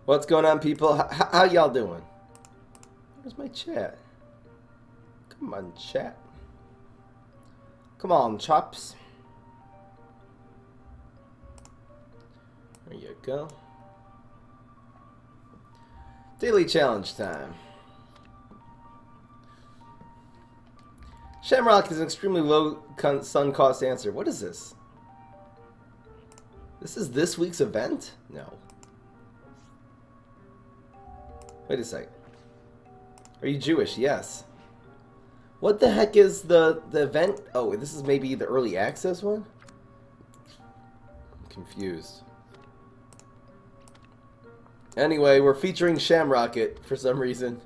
What's going on, people? How y'all doing? Where's my chat? Come on, chat. Come on, chops. There you go. Daily challenge time. Shamrock is an extremely low sun cost answer. What is this? This is this week's event? No. Wait a sec. Are you Jewish? Yes. What the heck is the event? Oh, this is maybe the early access one? I'm confused. Anyway, we're featuring Shamrocket for some reason.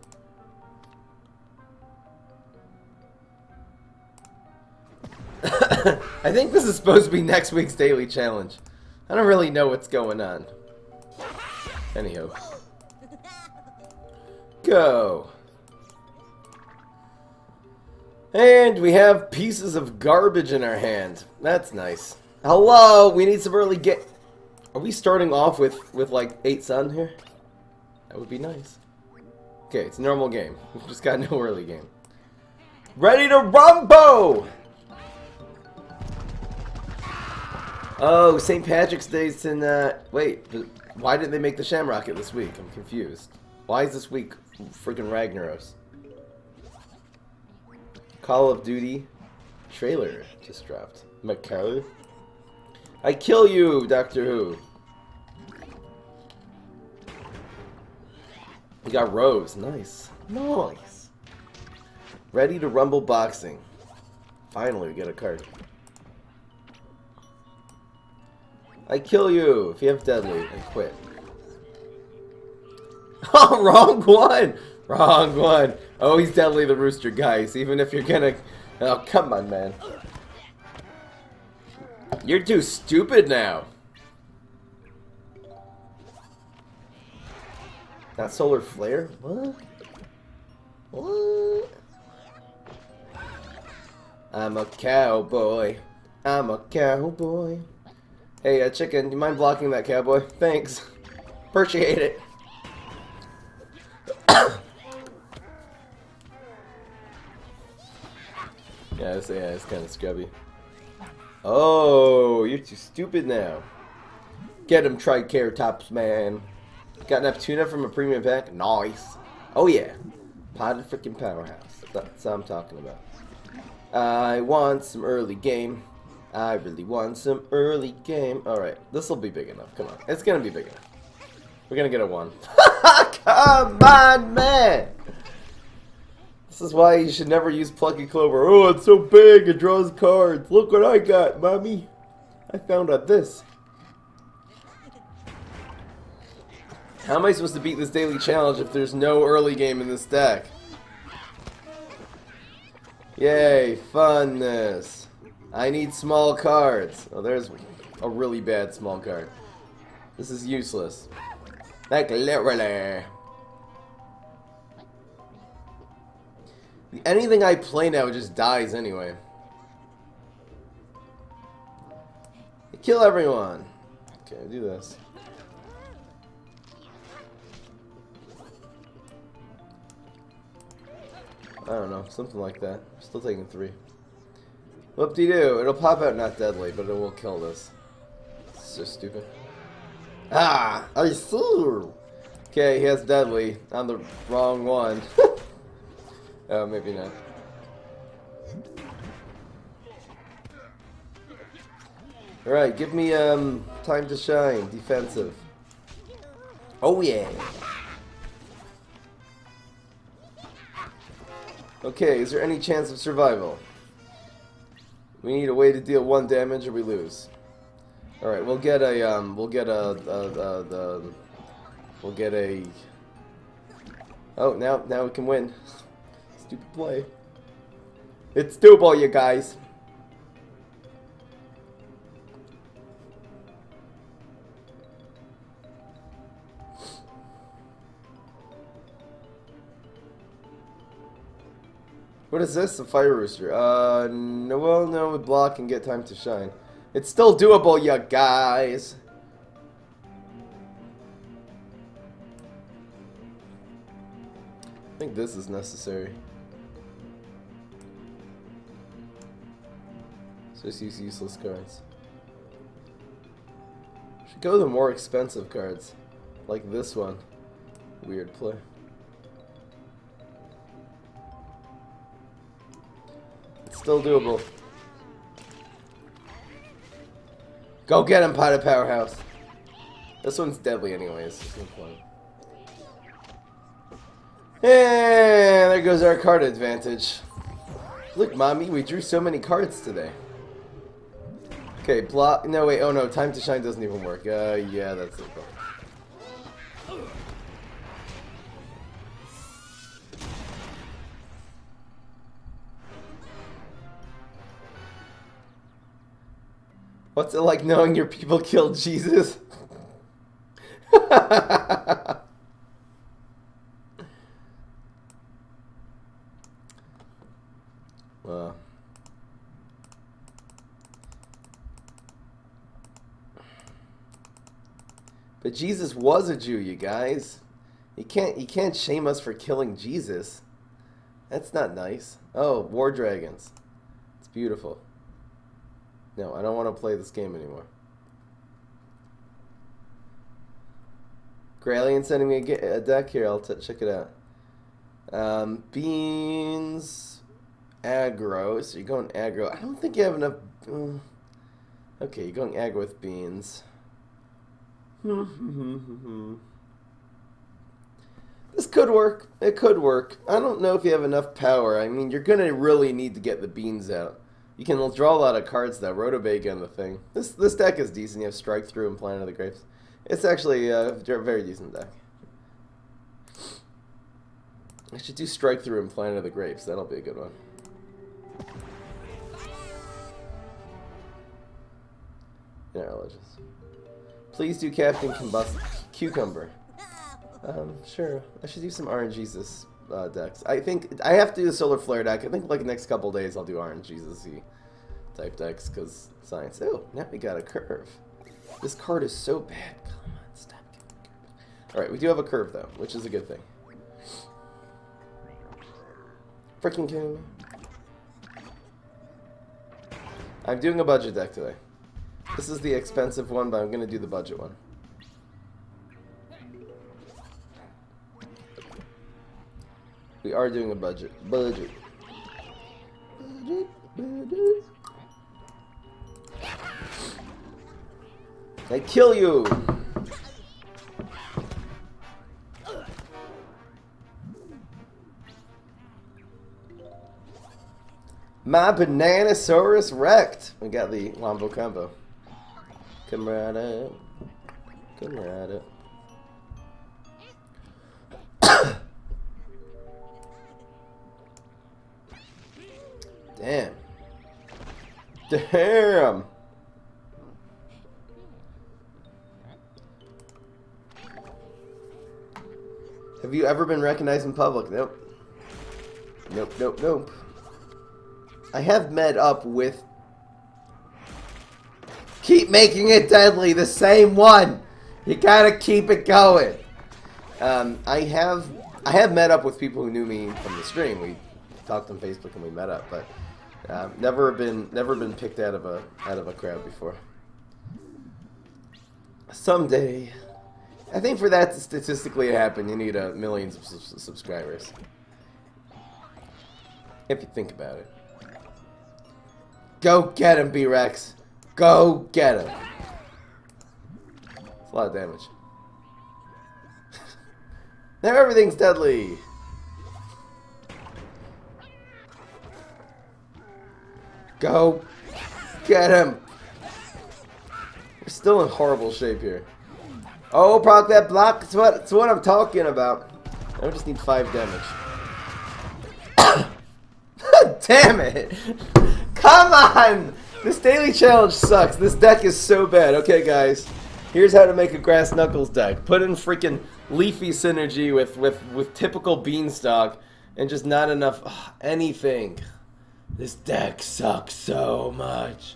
I think this is supposed to be next week's daily challenge. I don't really know what's going on. Anywho. Go. And we have pieces of garbage in our hand. That's nice. Hello, we need some early get. Are we starting off with like 8 sun here? That would be nice. Okay, it's a normal game. We've just got no early game. Ready to rumbo! Oh, St. Patrick's Day's in, wait, why didn't they make the Shamrocket this week? I'm confused. Why is this week freaking Ragnaros? Call of Duty trailer just dropped. McCarthy? I kill you, Doctor Who. We got Rose. Nice. Nice. Ready to rumble boxing. Finally, we get a card. I kill you. If you have deadly, I quit. Oh, wrong one. Wrong one. Oh, he's deadly the rooster, guys. Even if you're gonna... Oh, come on, man. You're too stupid now. Not solar flare? What? What? I'm a cowboy. I'm a cowboy. Hey, chicken, you mind blocking that cowboy? Thanks. Appreciate it. Yeah, it's kind of scrubby. Oh, you're too stupid now. Get him, Triceratops, man. Got enough tuna from a premium pack? Nice. Oh, yeah. Potted freaking powerhouse. That's what I'm talking about. I want some early game. I really want some early game. Alright, this will be big enough. Come on. It's going to be big enough. We're going to get a 1. Come on, man! This is why you should never use Plucky Clover. Oh, it's so big, it draws cards. Look what I got, mommy. I found out this. How am I supposed to beat this daily challenge if there's no early game in this deck? Yay, funness. I need small cards. Oh, there's a really bad small card. This is useless. Like literally. Anything I play now just dies anyway. Kill everyone. Okay, do this. I don't know, something like that. Still taking 3. Whoop-de-doo. It'll pop out not deadly, but it will kill this. It's so stupid. Ah! I see! Okay, he has deadly on the wrong one. Oh, maybe not. Alright, give me time to shine. Defensive. Oh yeah! Okay, is there any chance of survival? We need a way to deal 1 damage or we lose. Alright, we'll get a oh, now we can win. Stupid play. It's doable, you guys. What is this? A fire rooster. No, well, no, we block and get time to shine. It's still doable, you guys. this is necessary. So just use useless cards. Should go to the more expensive cards. Like this one. Weird play. It's still doable. Go get him, Potted Powerhouse. This one's deadly anyways. There's no point. And there goes our card advantage. Look, mommy, we drew so many cards today. Okay, block. No, wait. Oh no, time to shine doesn't even work. Yeah, that's it. What's it like knowing your people killed Jesus? But Jesus was a Jew, you guys. You can't shame us for killing Jesus. That's not nice. Oh, War Dragons. It's beautiful. No, I don't want to play this game anymore. Graylien sending me a deck here. I'll check it out. Beans, Aggro. So you're going Aggro. I don't think you have enough. Okay, you're going Aggro with Beans. This could work. It could work. I don't know if you have enough power. I mean, you're going to really need to get the beans out. You can draw a lot of cards though. Rotobega and the thing. This deck is decent. You have Strike Through and Planet of the Grapes. It's actually a very decent deck. I should do Strike Through and Planet of the Grapes. That'll be a good one. Legends. Please do Captain Cucumber. Sure. I should do some RNGesus decks. I think I have to do the Solar Flare deck. I think like the next couple days I'll do RNGesus-y type decks because science. Oh, now we got a curve. This card is so bad. Come on, stop giving me curve. Alright, we do have a curve though, which is a good thing. Freaking kidding me? I'm doing a budget deck today. This is the expensive one, but I'm going to do the budget one. We are doing a budget. Budget. I kill you! My Bananasaurus wrecked! We got the Wombo combo. Come right up. Come right up. Damn. Damn! Have you ever been recognized in public? Nope. Nope, nope, nope. I have met up with... Keep making it deadly, the same one! You gotta keep it going! I have met up with people who knew me from the stream. We talked on Facebook and we met up, but never been picked out of a crowd before. Someday, I think for that to statistically happen, you need millions of subscribers. If you think about it. Go get him, B-Rex. Go get him. It's a lot of damage. Now everything's deadly. Go get him. We're still in horrible shape here. Oh, proc that block. It's what I'm talking about. I just need 5 damage. Damn it. Come on. This daily challenge sucks. This deck is so bad. Okay, guys. Here's how to make a Grass Knuckles deck. Put in freaking Leafy synergy with typical Beanstalk and just not enough anything. This deck sucks so much.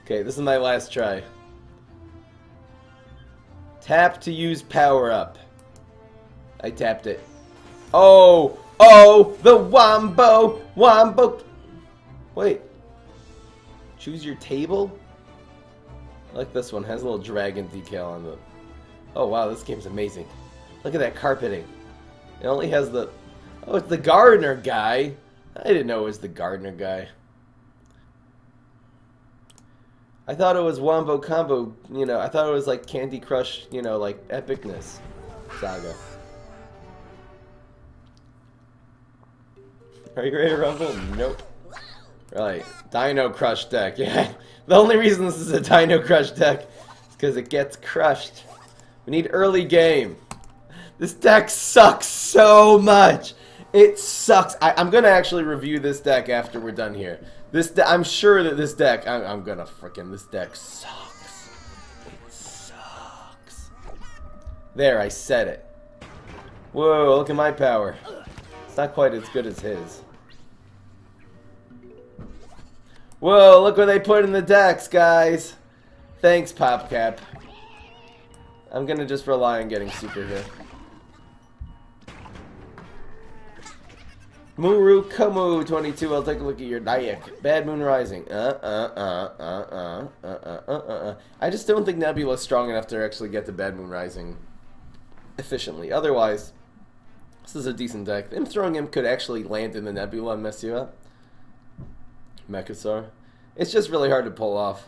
Okay, this is my last try. Tap to use power up. I tapped it. Oh! Oh, the Wombo. Wait. Choose your table? I like this one. Has a little dragon decal on the... Oh, wow, this game's amazing. Look at that carpeting. It only has the... Oh, it's the gardener guy. I didn't know it was the gardener guy. I thought it was Wombo Combo, you know, I thought it was like Candy Crush, you know, like epicness saga. Are you ready to rumble? Nope. Right. Dino Crush deck, yeah. The only reason this is a Dino Crush deck is because it gets crushed. We need early game. This deck sucks so much. It sucks. I'm gonna actually review this deck after we're done here. I'm sure that this deck, I'm gonna frickin' this deck sucks. It sucks. There, I said it. Whoa, look at my power. It's not quite as good as his. Whoa, look what they put in the decks, guys. Thanks, PopCap. I'm gonna just rely on getting super here. Muru Kamu 22, I'll take a look at your Dayak. Bad Moon Rising. I just don't think Nebula's strong enough to actually get to Bad Moon Rising efficiently. Otherwise, this is a decent deck. Him throwing him could actually land in the Nebula and mess you up. Mechasar. It's just really hard to pull off.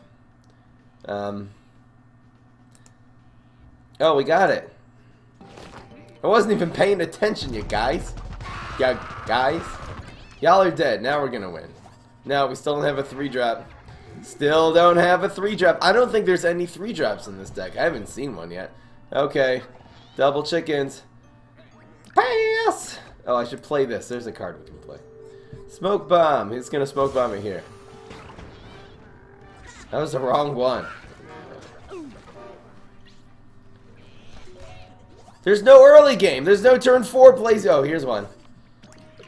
Oh, we got it. I wasn't even paying attention, you guys. Yeah, guys. Y'all are dead. Now we're gonna win. No, we still don't have a 3-drop. Still don't have a 3-drop. I don't think there's any 3-drops in this deck. I haven't seen one yet. Okay. Double chickens. Pass! Oh, I should play this. There's a card we can play. Smoke bomb. He's gonna smoke bomb it here. That was the wrong one. There's no early game. There's no turn 4 plays. Oh, here's one.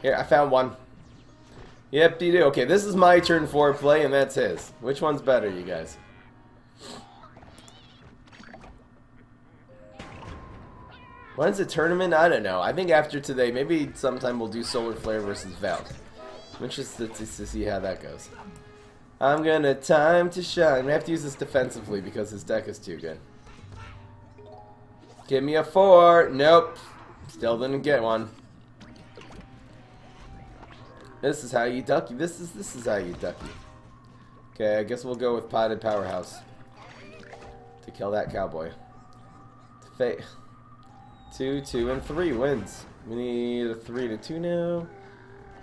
Here, I found one. Yep, you do. Okay, this is my turn 4 play, and that's his. Which one's better, you guys? When's the tournament? I don't know. I think after today, maybe sometime we'll do Solar Flare versus Valve. I'm interested to see how that goes. I'm gonna time to shine. I have to use this defensively because his deck is too good. Give me a 4. Nope. Still didn't get one. This is how you ducky. This is how you ducky. Okay, I guess we'll go with Potted Powerhouse to kill that cowboy. 2, 2, and 3 wins. We need a 3 to 2 now.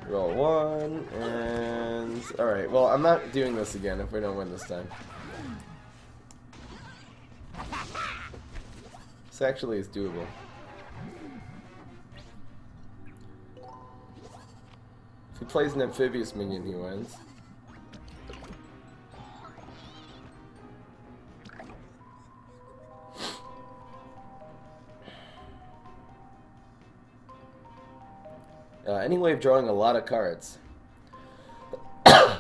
Roll 1 and all right. Well, I'm not doing this again if we don't win this time. This actually is doable. If he plays an amphibious minion, he wins. Any way of drawing a lot of cards. I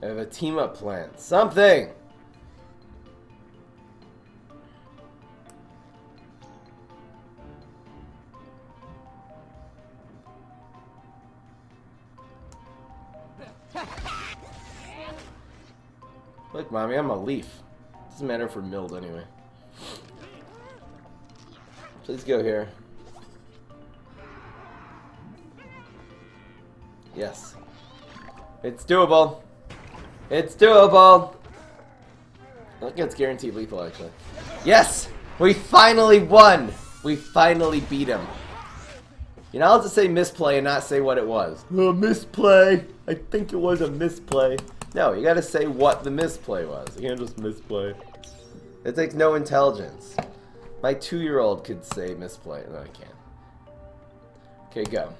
have a team-up plan. Something! Look, Mommy, I'm a leaf. Doesn't matter if we're milled anyway. Please go here. Yes. It's doable. It's doable. I think it's guaranteed lethal, actually. Yes! We finally won! We finally beat him. You know, I'll just say misplay and not say what it was. Oh, misplay. I think it was a misplay. No, you gotta say what the misplay was. You can't just misplay. It takes no intelligence. My 2-year-old could say misplay. No, I can't. Okay, go.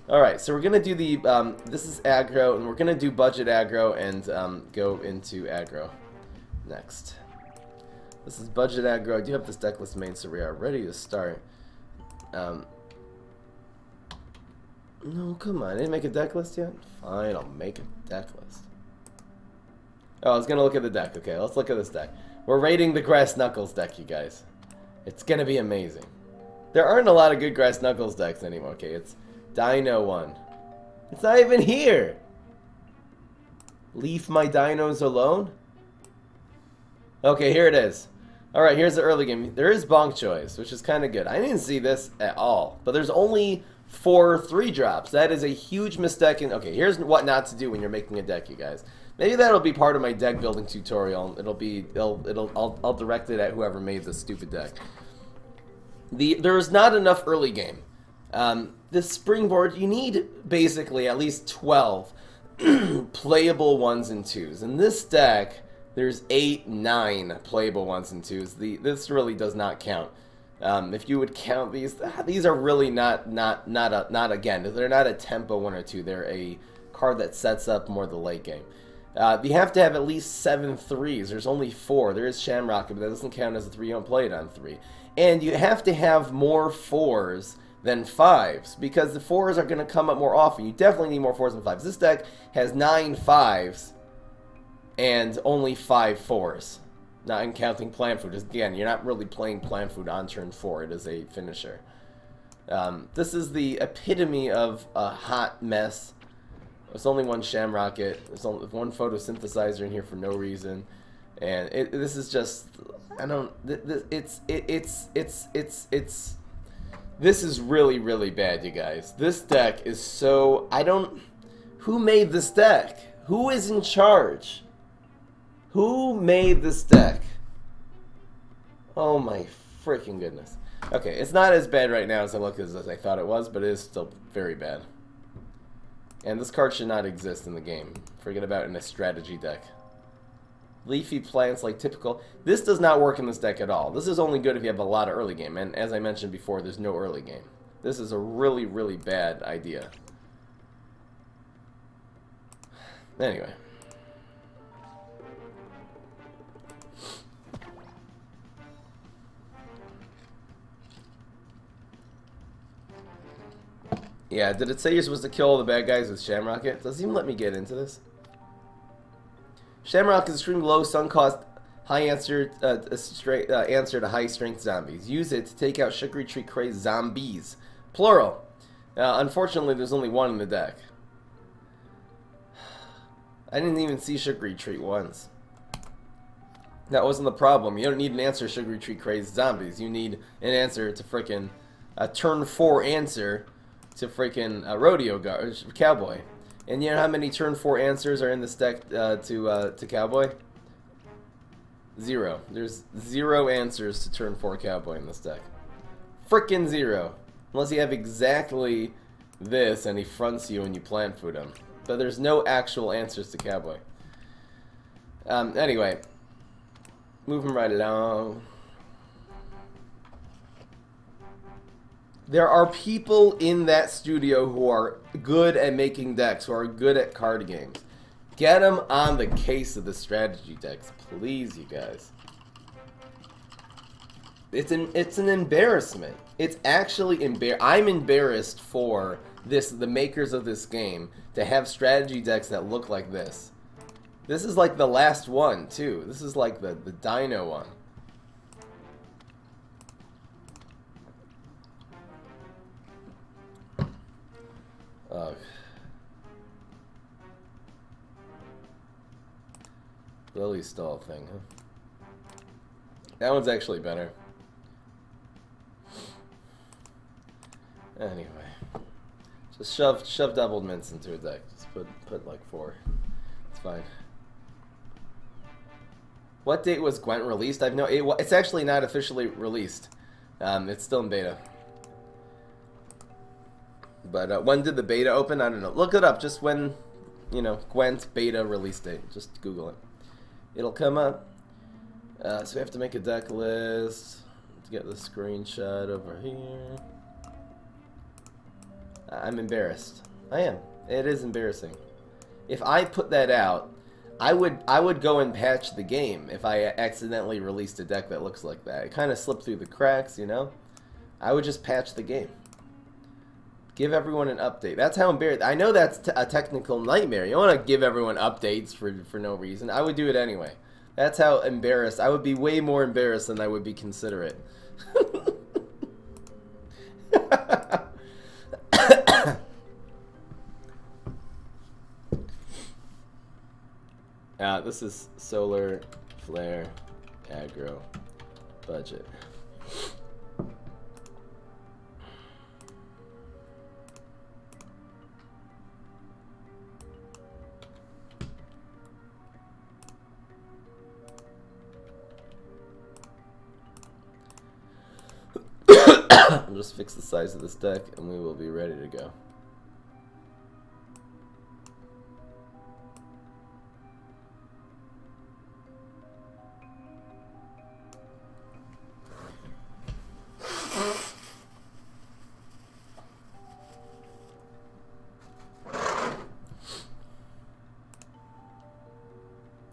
Alright, so we're going to do the, this is aggro, and we're going to do budget aggro and go into aggro next. This is budget aggro. I do have this deck list main, so we are ready to start. No, come on. I didn't make a deck list yet? Fine, I'll make a deck list. Oh, I was going to look at the deck. Okay, let's look at this deck. We're rating the Grass Knuckles deck, you guys. It's gonna be amazing. There aren't a lot of good Grass Knuckles decks anymore. Okay, it's Dino 1. It's not even here! Leave my dinos alone? Okay, here it is. Alright, here's the early game. There is Bonk Choice, which is kind of good. I didn't see this at all. But there's only 4 3-drops. That is a huge mistake. Okay, here's what not to do when you're making a deck, you guys. Maybe that'll be part of my deck building tutorial. I'll direct it at whoever made this stupid deck. There's not enough early game. This springboard, you need basically at least 12 playable 1s and 2s. In this deck, there's 8, 9 playable 1s and 2s. This really does not count. If you would count these are really not again. They're not a tempo 1 or 2. They're a card that sets up more the late game. You have to have at least 7 3s. There's only 4. There is Shamrock, but that doesn't count as a 3. You don't play it on 3. And you have to have more 4s than 5s, because the 4s are going to come up more often. You definitely need more 4s than 5s. This deck has 9 5s and only 5 4s. Not counting Plant Food. Again, you're not really playing Plant Food on turn 4. It is a finisher. This is the epitome of a hot mess. There's only one Shamrocket. There's only one photosynthesizer in here for no reason, and this is just, I don't. This is really, really bad, you guys. This deck is so, I don't. Who made this deck? Who is in charge? Who made this deck? Oh my freaking goodness. Okay, it's not as bad right now as I thought it was, but it is still very bad. And this card should not exist in the game. Forget about it in a strategy deck. Leafy plants like typical. This does not work in this deck at all. This is only good if you have a lot of early game. And as I mentioned before, there's no early game. This is a really, really bad idea. Anyway. Yeah, did it say you're supposed to kill all the bad guys with Shamrocket? Does it even let me get into this? Shamrock is extremely low sun cost, high answer answer to high strength zombies. Use it to take out Sugary Tree Crazed zombies. Plural. Unfortunately, there's only one in the deck. I didn't even see Sugary Tree once. That wasn't the problem. You don't need an answer to Sugary Tree Crazed zombies. You need an answer to frickin' a turn 4 answer to freaking Rodeo Cowboy. And you know how many turn 4 answers are in this deck to Cowboy? 0. There's 0 answers to turn 4 Cowboy in this deck. Frickin' 0. Unless you have exactly this and he fronts you and you plant food him. But there's no actual answers to Cowboy. Anyway. Moving right along. There are people in that studio who are good at making decks, who are good at card games. Get them on the case of the strategy decks, please, you guys. It's an embarrassment. It's actually I'm embarrassed for the makers of this game to have strategy decks that look like this. This is like the last one too. This is like the Dino one. Ugh. Lily Stall thing, huh? That one's actually better. Anyway, just shove doubled mints into a deck. Just put like 4. It's fine. What date was Gwent released? I've it's actually not officially released. It's still in beta. But when did the beta open? I don't know. Look it up. Just when, you know, Gwent beta release date. Just Google it. It'll come up. So we have to make a deck list to get the screenshot over here. I'm embarrassed. I am. It is embarrassing. If I put that out, I would go and patch the game if I accidentally released a deck that looks like that. It kind of slipped through the cracks, you know? I would just patch the game. Give everyone an update. That's how embarrassed. I know that's a technical nightmare. You don't want to give everyone updates for no reason. I would do it anyway. That's how embarrassed. I would be way more embarrassed than I would be considerate. This is Solar Flare Aggro budget. I'll just fix the size of this deck and we will be ready to go.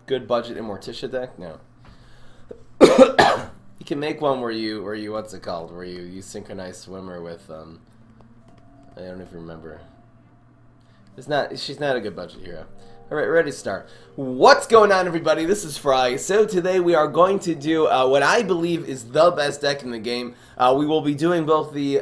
Good budget Immorticia deck? No. You can make one where you what's it called? Where you synchronize Swimmer with I don't even remember. She's not a good budget hero. Alright, ready to start. What's going on, everybody? This is Fry. So today we are going to do what I believe is the best deck in the game. We will be doing both the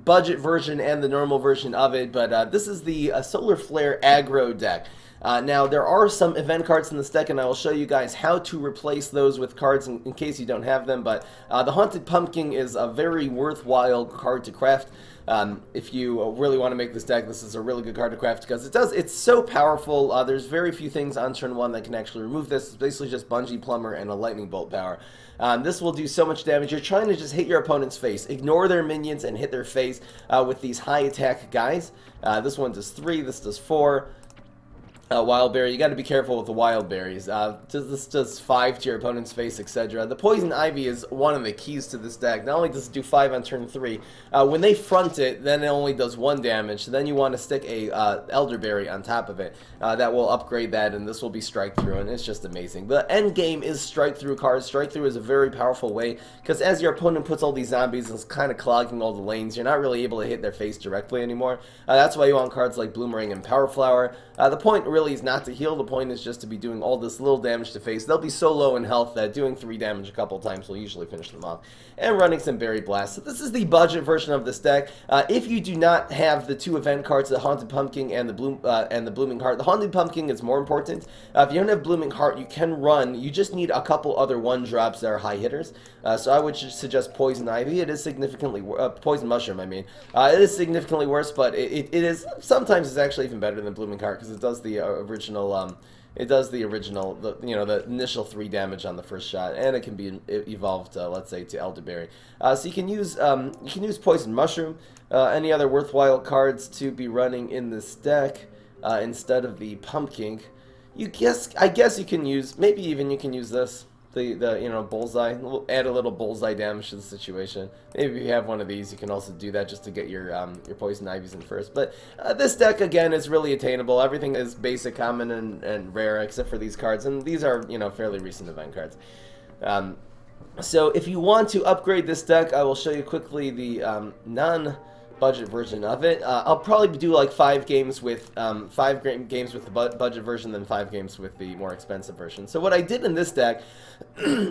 budget version and the normal version of it, but this is the Solar Flare Aggro deck. Now, there are some event cards in this deck, and I will show you guys how to replace those with cards in case you don't have them, but the Haunted Pumpkin is a very worthwhile card to craft. If you really want to make this deck, this is a really good card to craft because it's so powerful. There's very few things on turn 1 that can actually remove this. It's basically just Bungee Plumber and a Lightning Bolt power. This will do so much damage. You're trying to just hit your opponent's face, ignore their minions, and hit their face with these high attack guys. This one does 3, this does 4. Wild Berry, you got to be careful with the Wild Berries. This does 5 to your opponent's face, etc. The Poison Ivy is one of the keys to this deck. Not only does it do 5 on turn 3, when they front it, then it only does 1 damage. Then you want to stick a Elderberry on top of it. That will upgrade that, and this will be Strike Through, and it's just amazing. The end game is Strike Through cards. Strike Through is a very powerful way, because as your opponent puts all these zombies and is kind of clogging all the lanes, you're not really able to hit their face directly anymore. That's why you want cards like Bloomerang and Power Flower. The point really is not to heal, the point is just to be doing all this little damage to face. They'll be so low in health that doing 3 damage a couple times will usually finish them off. And running some Berry Blast. So this is the budget version of this deck. If you do not have the 2 event cards, the Haunted Pumpkin and the Blooming Heart, the Haunted Pumpkin is more important. If you don't have Blooming Heart, you can run. You just need a couple other 1-drops that are high hitters. So I would suggest Poison Ivy. It is significantly Poison Mushroom, I mean. It is significantly worse, but it is sometimes it's actually even better than Blooming Heart because it does the original. The initial 3 damage on the first shot, and it can be evolved, let's say, to Elderberry. So you can use Poison Mushroom, any other worthwhile cards to be running in this deck instead of the Pumpkin. I guess you can use, maybe even you can use this. The bullseye. We'll add a little bullseye damage to the situation. Maybe if you have one of these, you can also do that just to get your Poison Ivies in first. But this deck again is really attainable. Everything is basic, common, and rare except for these cards, and these are fairly recent event cards. So if you want to upgrade this deck, I will show you quickly the non-budget version of it. I'll probably do like 5 games with 5 games with the budget version, then 5 games with the more expensive version. So what I did in this deck,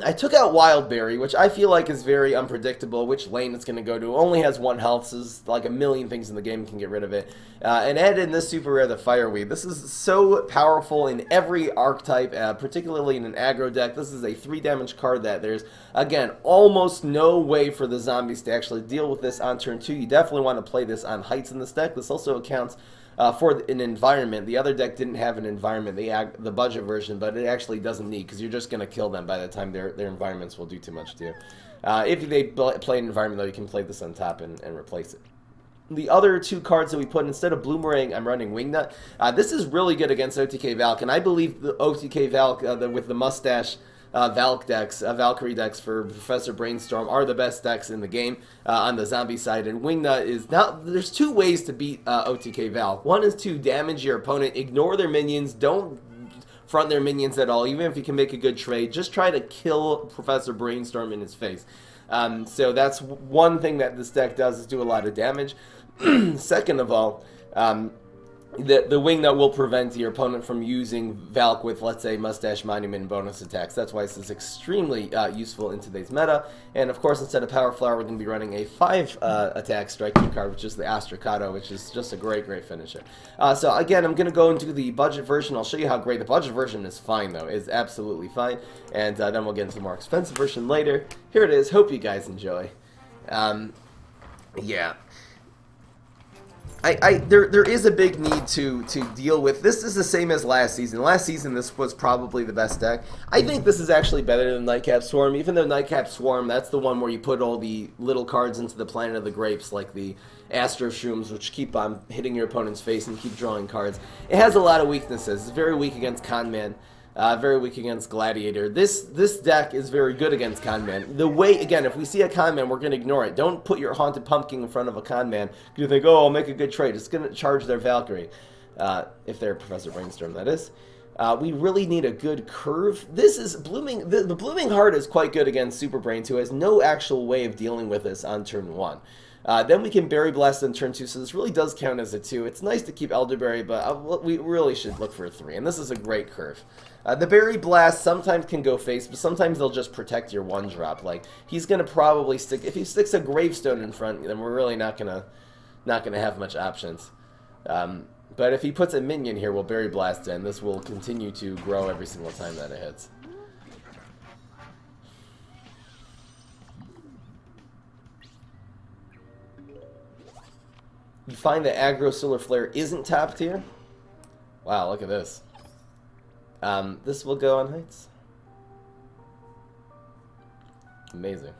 I took out Wild Berry, which I feel like is very unpredictable. Which lane it's going to go to. It only has 1 health, so there's like a million things in the game can get rid of it. And added in this super rare, the Fireweed. This is so powerful in every archetype, particularly in an aggro deck. This is a 3 damage card that there's, again, almost no way for the zombies to actually deal with this on turn 2. You definitely want to play this on heights in this deck. This also accounts for an environment. The other deck didn't have an environment, the budget version, but it actually doesn't need, because you're just going to kill them by the time their environments will do too much to you. If they play an environment, though, you can play this on top and replace it. The other 2 cards that we put, instead of Bloomerang, I'm running Wingnut. This is really good against OTK Valk, and I believe the OTK Valk with the mustache Valkyrie decks for Professor Brainstorm are the best decks in the game on the zombie side. And Wingnut is now, there's 2 ways to beat OTK Valk. One is to damage your opponent, ignore their minions, don't front their minions at all, even if you can make a good trade. Just try to kill Professor Brainstorm in his face. So that's one thing that this deck does, is do a lot of damage. Second of all, the wing that will prevent your opponent from using Valk with, let's say, Mustache Monument and bonus attacks. That's why this is extremely useful in today's meta. And of course, instead of Power Flower, we're going to be running a 5 attack strike card, which is the Astrocado, which is just a great finisher. So again, I'm going to go into the budget version. I'll show you how great the budget version is. Fine though, is absolutely fine. And then we'll get into the more expensive version later. Here it is. Hope you guys enjoy. Yeah. There is a big need to deal with. This is the same as last season. Last season, this was probably the best deck. I think this is actually better than Nightcap Swarm, even though Nightcap Swarm, that's the one where you put all the little cards into the Planet of the Grapes, like the Astro Shrooms, which keep on hitting your opponent's face and keep drawing cards. It has a lot of weaknesses. It's very weak against Conman. Very weak against Gladiator. This deck is very good against Conman. The way, again, if we see a Conman, we're going to ignore it. Don't put your Haunted Pumpkin in front of a Conman. You think, oh, I'll make a good trade. It's going to charge their Valkyrie. If they're Professor Brainstorm, that is. We really need a good curve. This is Blooming. The Blooming Heart is quite good against Super Brains, who has no actual way of dealing with this on turn 1. Then we can Berry Blast on turn 2, so this really does count as a 2. It's nice to keep Elderberry, but we really should look for a 3, and this is a great curve. The Berry Blast sometimes can go face, but sometimes they'll just protect your 1-drop. Like, he's going to probably stick... If he sticks a Gravestone in front, then we're really not gonna have much options. But if he puts a minion here, we'll Berry Blast in. This will continue to grow every single time that it hits. You find that Aggro Solar Flare isn't top tier? Wow, look at this. This will go on Heights. Amazing.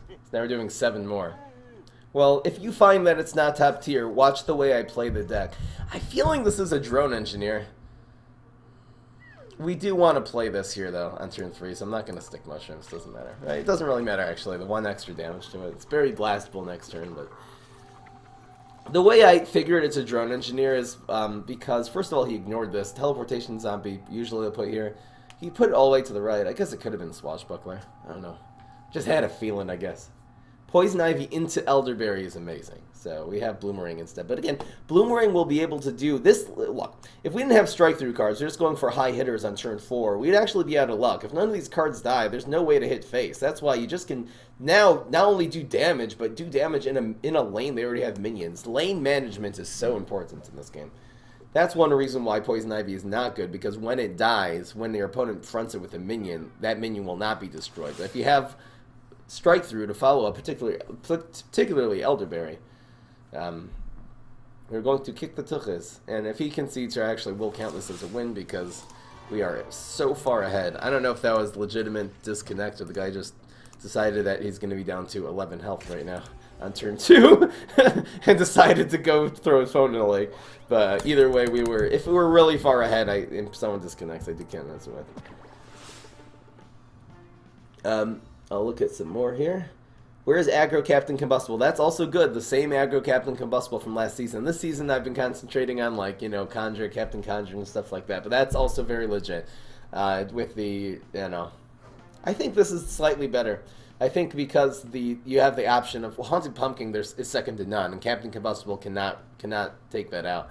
So now we're doing 7 more. Well, if you find that it's not top tier, watch the way I play the deck. I'm feeling this is a Drone Engineer. We do want to play this here, though, on turn 3, so I'm not going to stick Mushrooms. Doesn't matter. Right? It doesn't really matter, actually. The 1 extra damage to it. It's very blastable next turn, but... The way I figured it's a Drone Engineer is because, first of all, he ignored this. Teleportation Zombie, usually they'll put here. He put it all the way to the right. I guess it could have been Swashbuckler. I don't know. Just had a feeling, I guess. Poison Ivy into Elderberry is amazing. So we have Bloomerang instead. But again, Bloomerang will be able to do this. Look, if we didn't have strike-through cards, we're just going for high hitters on turn 4, we'd actually be out of luck. If none of these cards die, there's no way to hit face. That's why you just can now not only do damage, but do damage in a lane they already have minions. Lane management is so important in this game. That's one reason why Poison Ivy is not good, because when it dies, when your opponent fronts it with a minion, that minion will not be destroyed. But if you have strike through to follow up, particularly Elderberry, we're going to kick the tuchus, and if he concedes her, actually we'll count this as a win because we are so far ahead. I don't know if that was legitimate disconnect or the guy just decided that he's going to be down to 11 health right now on turn 2 and decided to go throw his phone in the lake. But either way, if we were really far ahead, if someone disconnects, I do count that as a win. I'll look at some more here. Where's Aggro Captain Combustible? That's also good. The same Aggro Captain Combustible from last season. This season I've been concentrating on, like, you know, Conjure, Captain Conjure and stuff like that. But that's also very legit. With the, you know, I think this is slightly better. I think because you have the option of, well, Haunted Pumpkin is second to none, and Captain Combustible cannot take that out.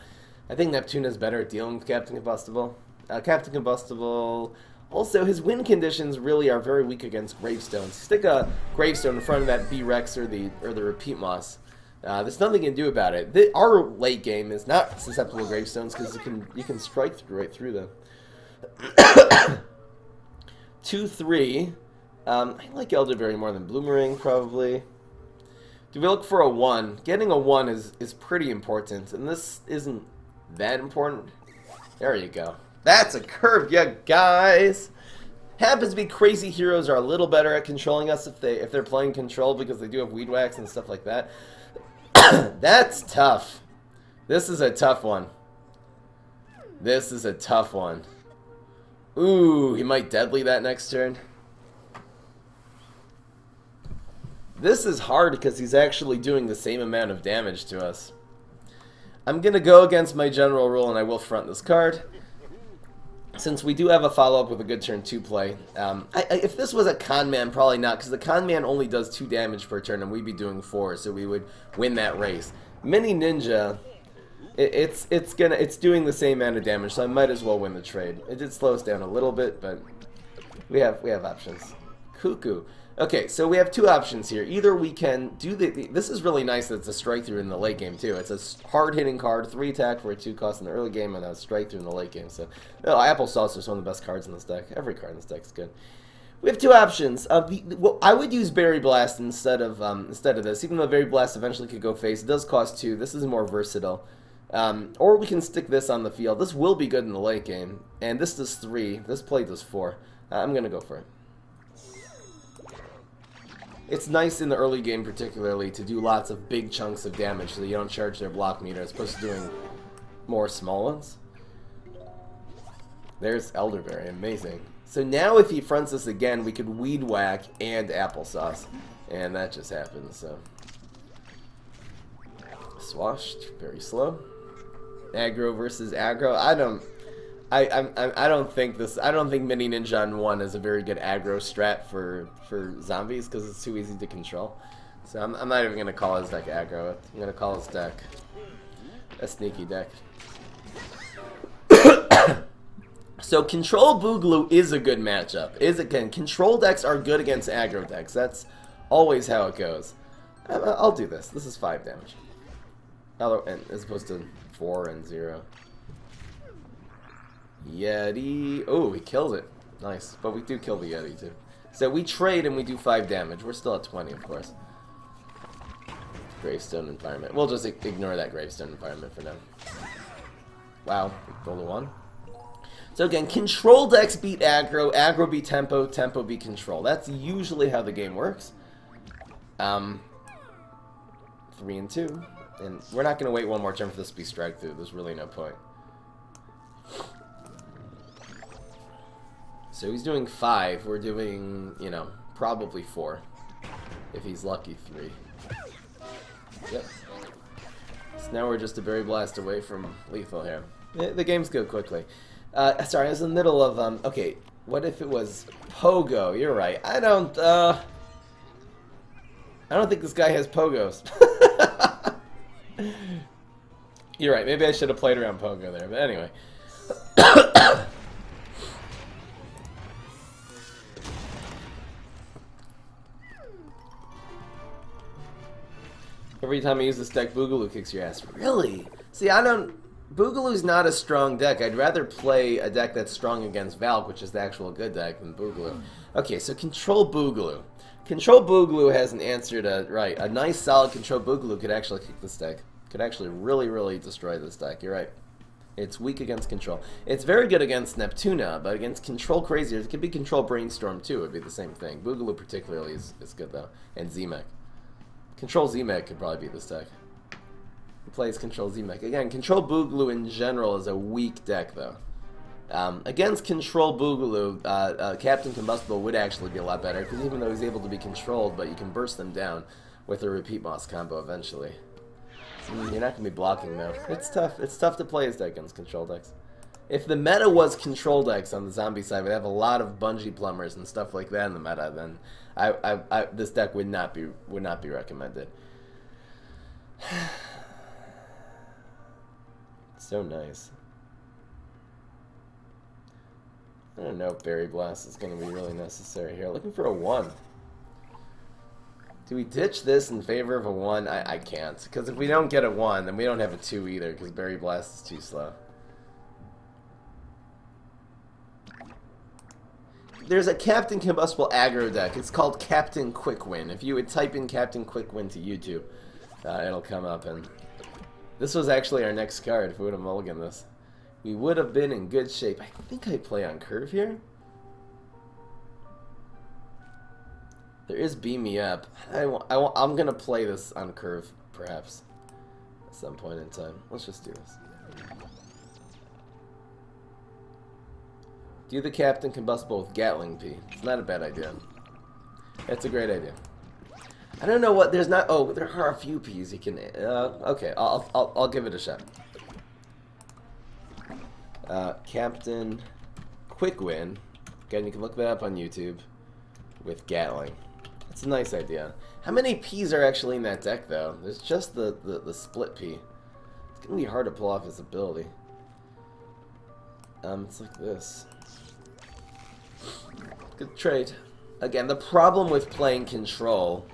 I think Neptune is better at dealing with Captain Combustible. Captain Combustible... Also, his win conditions really are very weak against gravestones. Stick a gravestone in front of that B-Rex or the Repeat Moss. There's nothing you can do about it. Our late game is not susceptible to gravestones because you can strike right through them. 2-3. I like Elderberry more than Bloomerang, probably. Do we look for a 1? Getting a 1 is pretty important, and this isn't that important. There you go. That's a curve, you guys! Happens to be Crazy Heroes are a little better at controlling us if they're playing control because they do have Weed Wax and stuff like that. That's tough. This is a tough one. This is a tough one. Ooh, he might deadly that next turn. This is hard because he's actually doing the same amount of damage to us. I'm going to go against my general rule and I will front this card. Since we do have a follow-up with a good turn 2 play. If this was a Conman, probably not, because the Conman only does 2 damage per turn and we'd be doing 4, so we would win that race. Mini Ninja, It's doing the same amount of damage, so I might as well win the trade. It did slow us down a little bit, but we have options. Cuckoo. Okay, so we have two options here. Either we can do this is really nice that it's a strike through in the late game too. It's a hard hitting card, 3 attack for a 2 cost in the early game, and a strike through in the late game. So Applesauce is one of the best cards in this deck. Every card in this deck is good. We have two options. Well, I would use Berry Blast instead of this, even though Berry Blast eventually could go face. It does cost 2. This is more versatile. Or we can stick this on the field. This will be good in the late game, and this does 3. This play does 4. I'm gonna go for it. It's nice in the early game, particularly, to do lots of big chunks of damage so that you don't charge their block meter as opposed to doing more small ones. There's Elderberry, amazing. So now if he fronts us again, we could Weed Whack and Applesauce, and that just happened. So swashed, very slow. Aggro versus aggro. I don't think Mini Ninja on 1 is a very good aggro strat for zombies because it's too easy to control. So I'm not even gonna call his deck aggro. I'm gonna call his deck a sneaky deck. So Control Boogaloo is a good matchup. Control decks are good against aggro decks. That's always how it goes. I'll do this. This is 5 damage, as opposed to 4 and 0. Yeti. Oh, he kills it. Nice. But we do kill the Yeti, too. So we trade and we do 5 damage. We're still at 20, of course. Gravestone Environment. We'll just ignore that Gravestone Environment for now. Wow. Roll a 1. So again, control decks beat aggro. Aggro beat tempo. Tempo beat control. That's usually how the game works. 3 and 2. And we're not going to wait one more turn for this to be strike through. There's really no point. So he's doing 5. We're doing, you know, probably 4. If he's lucky, 3. Yep. So now we're just a Berry Blast away from lethal here. The games go quickly. Sorry, I was in the middle of, okay, what if it was Pogo? You're right. I don't think this guy has Pogos. You're right. Maybe I should have played around Pogo there, but anyway. Every time I use this deck, Boogaloo kicks your ass. Really? See, Boogaloo's not a strong deck. I'd rather play a deck that's strong against Valk, which is the actual good deck, than Boogaloo. Okay, so Control Boogaloo. Control Boogaloo has an answer to... Right, a nice, solid Control Boogaloo could actually kick this deck. Could actually really, really destroy this deck. You're right. It's weak against Control. It's very good against Neptuna, but against Control Crazier, it could be Control Brainstorm, too. It would be the same thing. Boogaloo particularly is good, though. And Z-Mech. Control Z-Mech could probably beat this deck. He plays Control Z-Mech. Again, Control Boogaloo in general is a weak deck, though. Against Control Boogaloo, Captain Combustible would actually be a lot better, because even though he's able to be controlled, but you can burst them down with a Repeat Moss combo eventually. You're not going to be blocking, though. It's tough. It's tough to play his deck against control decks. If the meta was control decks on the zombie side, we'd have a lot of Bungee Plumbers and stuff like that in the meta, then this deck would not be recommended. So nice. I don't know if Berry Blast is going to be really necessary here. Looking for a 1. Do we ditch this in favor of a 1? I can't. Because if we don't get a 1, then we don't have a 2 either, because Berry Blast is too slow. There's a Captain Combustible aggro deck. It's called Captain Quick Win. If you would type in Captain Quick Win to YouTube, it'll come up. And this was actually our next card if we would have mulliganed this. We would have been in good shape. I think I play on curve here. There is Beam Me Up. I'm going to play this on curve, perhaps, at some point in time. Let's just do this. Do the Captain Combustible with Gatling P. It's not a bad idea. It's a great idea. I don't know what there's not. Oh, there are a few P's you can. Okay, I'll give it a shot. Captain Quick Win. Again, you can look that up on YouTube with Gatling. It's a nice idea. How many P's are actually in that deck, though? There's just the split P. It's It's gonna be hard to pull off his ability. It's like this. Good trade. Again, the problem with playing control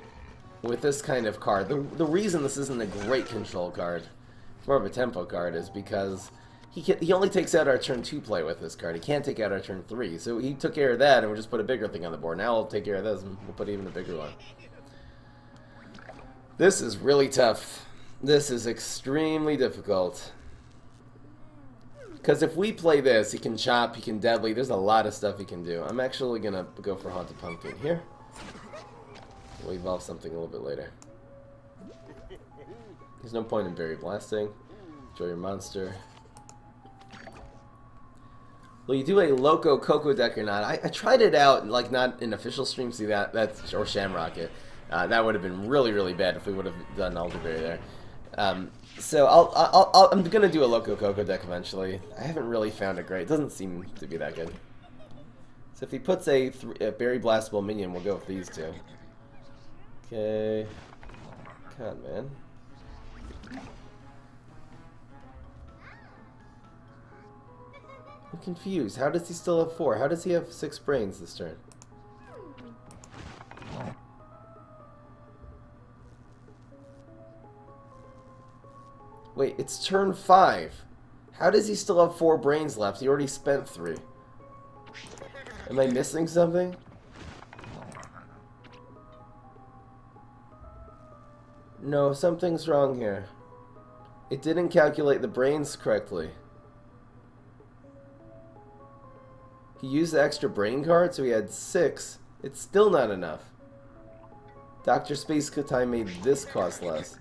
with this kind of card, the reason this isn't a great control card, more of a tempo card, is because he only takes out our turn 2 play with this card. He can't take out our turn 3. So he took care of that, and we'll just put a bigger thing on the board. Now we'll take care of this, and we'll put even a bigger one. This is really tough. This is extremely difficult. Because if we play this, he can chop, he can deadly. There's a lot of stuff he can do. I'm actually going to go for Haunted Pumpkin here. We'll evolve something a little bit later. There's no point in Berry Blasting. Enjoy your monster. Will you do a Loco Coco deck or not? I tried it out, like not in official stream. See that's or Shamrocket. That would have been really, really bad if we would have done Elderberry there. So I'm gonna do a Loco Coco deck eventually. I haven't really found it great. It doesn't seem to be that good. So if he puts a Berry Blastable minion, we'll go with these two. Okay. Come on, man. I'm confused. How does he still have 4? How does he have 6 brains this turn? Wait, it's turn 5. How does he still have 4 brains left? He already spent 3. Am I missing something? No, something's wrong here. It didn't calculate the brains correctly. He used the extra brain card, so he had 6. It's still not enough. Dr. Space Time made this cost less.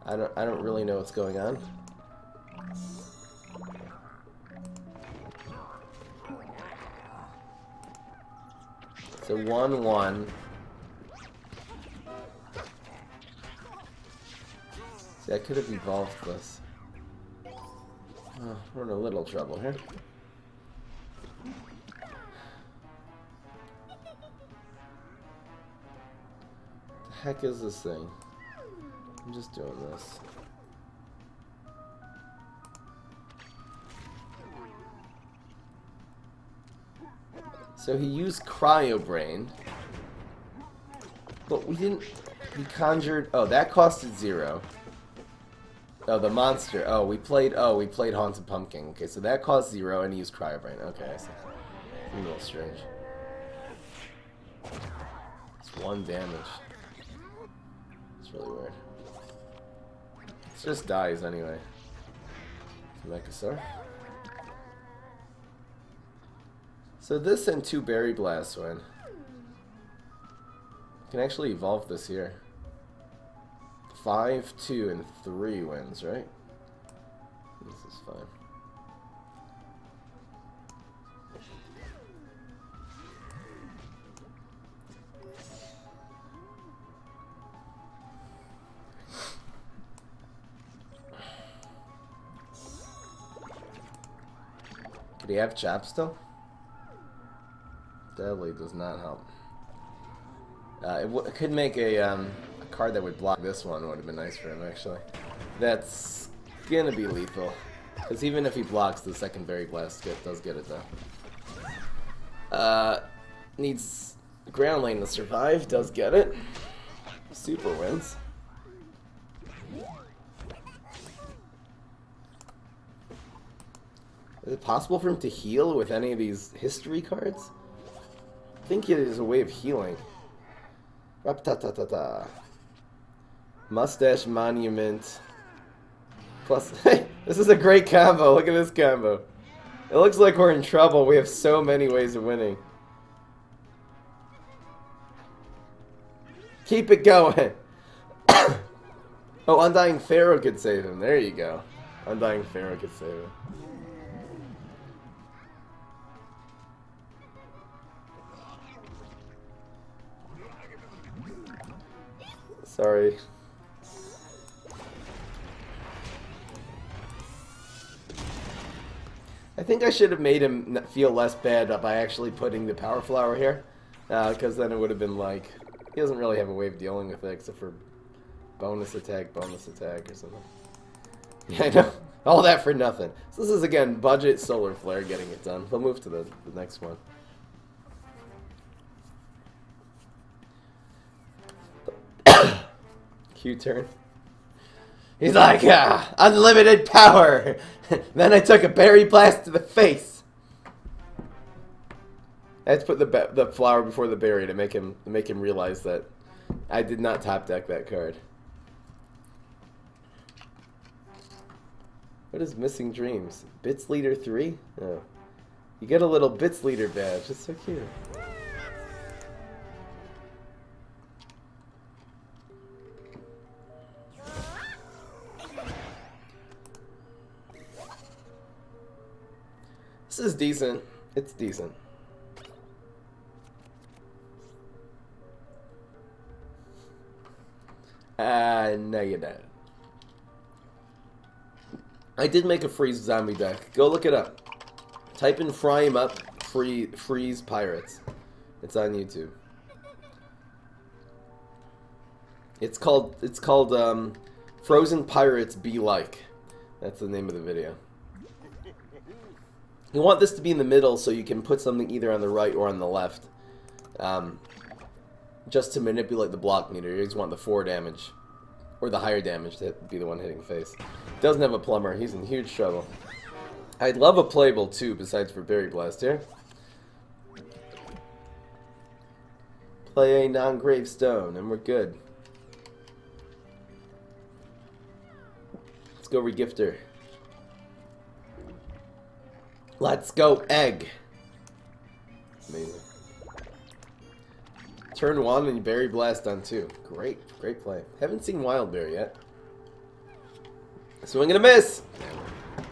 I don't really know what's going on. So 1-1. See, I could have evolved this. Oh, we're in a little trouble here. The heck is this thing? I'm just doing this. So he used Cryo Brain, but we didn't. He conjured. Oh, that costed 0. Oh, the monster. Oh, we played Haunted Pumpkin. Okay, so that cost 0, and he used Cryo Brain. Okay, I see. A little strange. It's 1 damage. It's really weird. It just dies anyway. Mechasaur. So this and 2 Berry Blasts win. You can actually evolve this here. 5, 2, and 3 wins, right? This is fine. Could he have Chop still? Deadly does not help. It could make a card that would block this one. Would have been nice for him, actually. That's gonna be lethal. Because even if he blocks, the second Berry Blast does get it, though. Needs Ground Lane to survive. Does get it. Super wins. Is it possible for him to heal with any of these history cards? I think it is a way of healing. Rap-ta-ta-ta-ta. Mustache Monument. Plus, hey, this is a great combo. Look at this combo. It looks like we're in trouble. We have so many ways of winning. Keep it going. Oh, Undying Pharaoh could save him. There you go. Undying Pharaoh could save him. Sorry. I think I should have made him feel less bad by actually putting the Power Flower here. Because then it would have been like, he doesn't really have a way of dealing with it except for bonus attack or something. Yeah, I know. All that for nothing. So this is, again, budget solar flare getting it done. We'll move to the next one. Q-turn. He's like, unlimited power! Then I took a berry blast to the face! I had to put the flower before the berry to make him realize that I did not top deck that card. What is Missing Dreams? Bits Leader 3? Oh. You get a little Bits Leader badge. It's so cute. This is decent. It's decent. No you don't. I did make a freeze zombie deck. Go look it up. Type in fry 'em up, freeze pirates. It's on YouTube. It's called Frozen Pirates Be Like. That's the name of the video. You want this to be in the middle so you can put something either on the right or on the left. Just to manipulate the block meter. You just want the 4 damage. Or the higher damage to be the one hitting face. Doesn't have a plumber. He's in huge trouble. I'd love a playable too, besides for Berry Blast here. Play a non-gravestone, and we're good. Let's go regifter. Let's go egg. Amazing. Turn 1 and Berry Blast on 2. Great play. Haven't seen Wild Berry yet. Swing and a miss!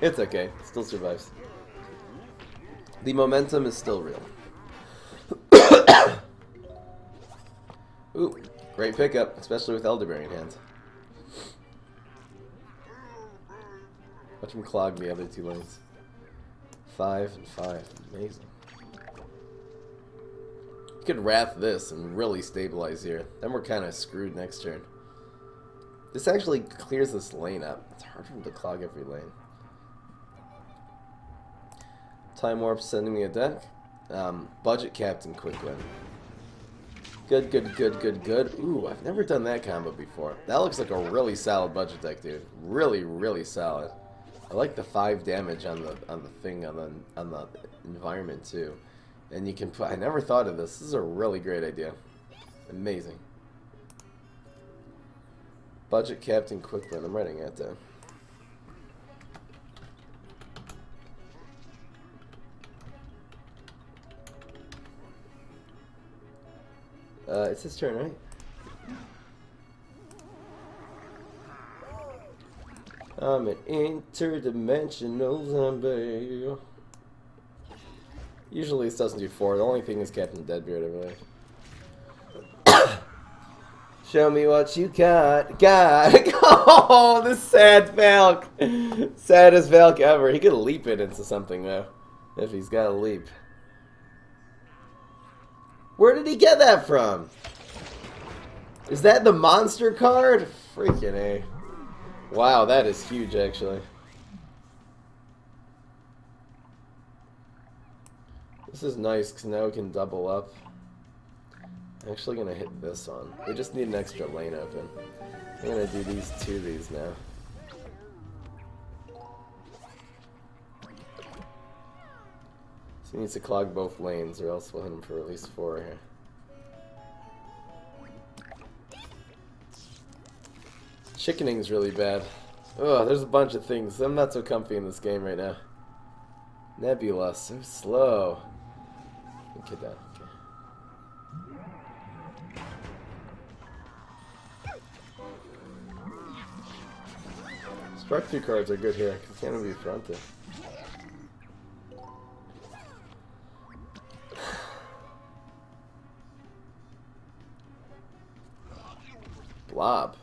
It's okay. Still survives. The momentum is still real. Ooh, great pickup, especially with Elderberry in hand. Watch him clog the other 2 lanes. 5 and 5. Amazing. You could Wrath this and really stabilize here. Then we're kind of screwed next turn. This actually clears this lane up. It's hard for him to clog every lane. Time Warp sending me a deck. Budget Captain quick win. Good. Ooh, I've never done that combo before. That looks like a really solid budget deck, dude. Really solid. I like the 5 damage on the thing on the environment too. And you can put, I never thought of this. This is a really great idea. Amazing. Budget Captain quick win. I'm writing that down. It's his turn, right? I'm an interdimensional zombie. Usually this doesn't do 4. The only thing is Captain Deadbeard, I believe. Show me what you got. Oh, this sad Valk. Saddest Valk ever. He could leap it into something, though. If he's got a leap. Where did he get that from? Is that the monster card? Freaking A. Wow, that is huge, actually. This is nice, because now we can double up. I'm actually going to hit this one. We just need an extra lane open. I'm going to do these 2 of these now. So he needs to clog both lanes, or else we'll hit him for at least 4 here. Chickening's really bad. Ugh, there's a bunch of things. I'm not so comfy in this game right now. Nebula, so slow. Okay, down. Okay. Struck 2 cards are good here, because can't be fronted. Blob.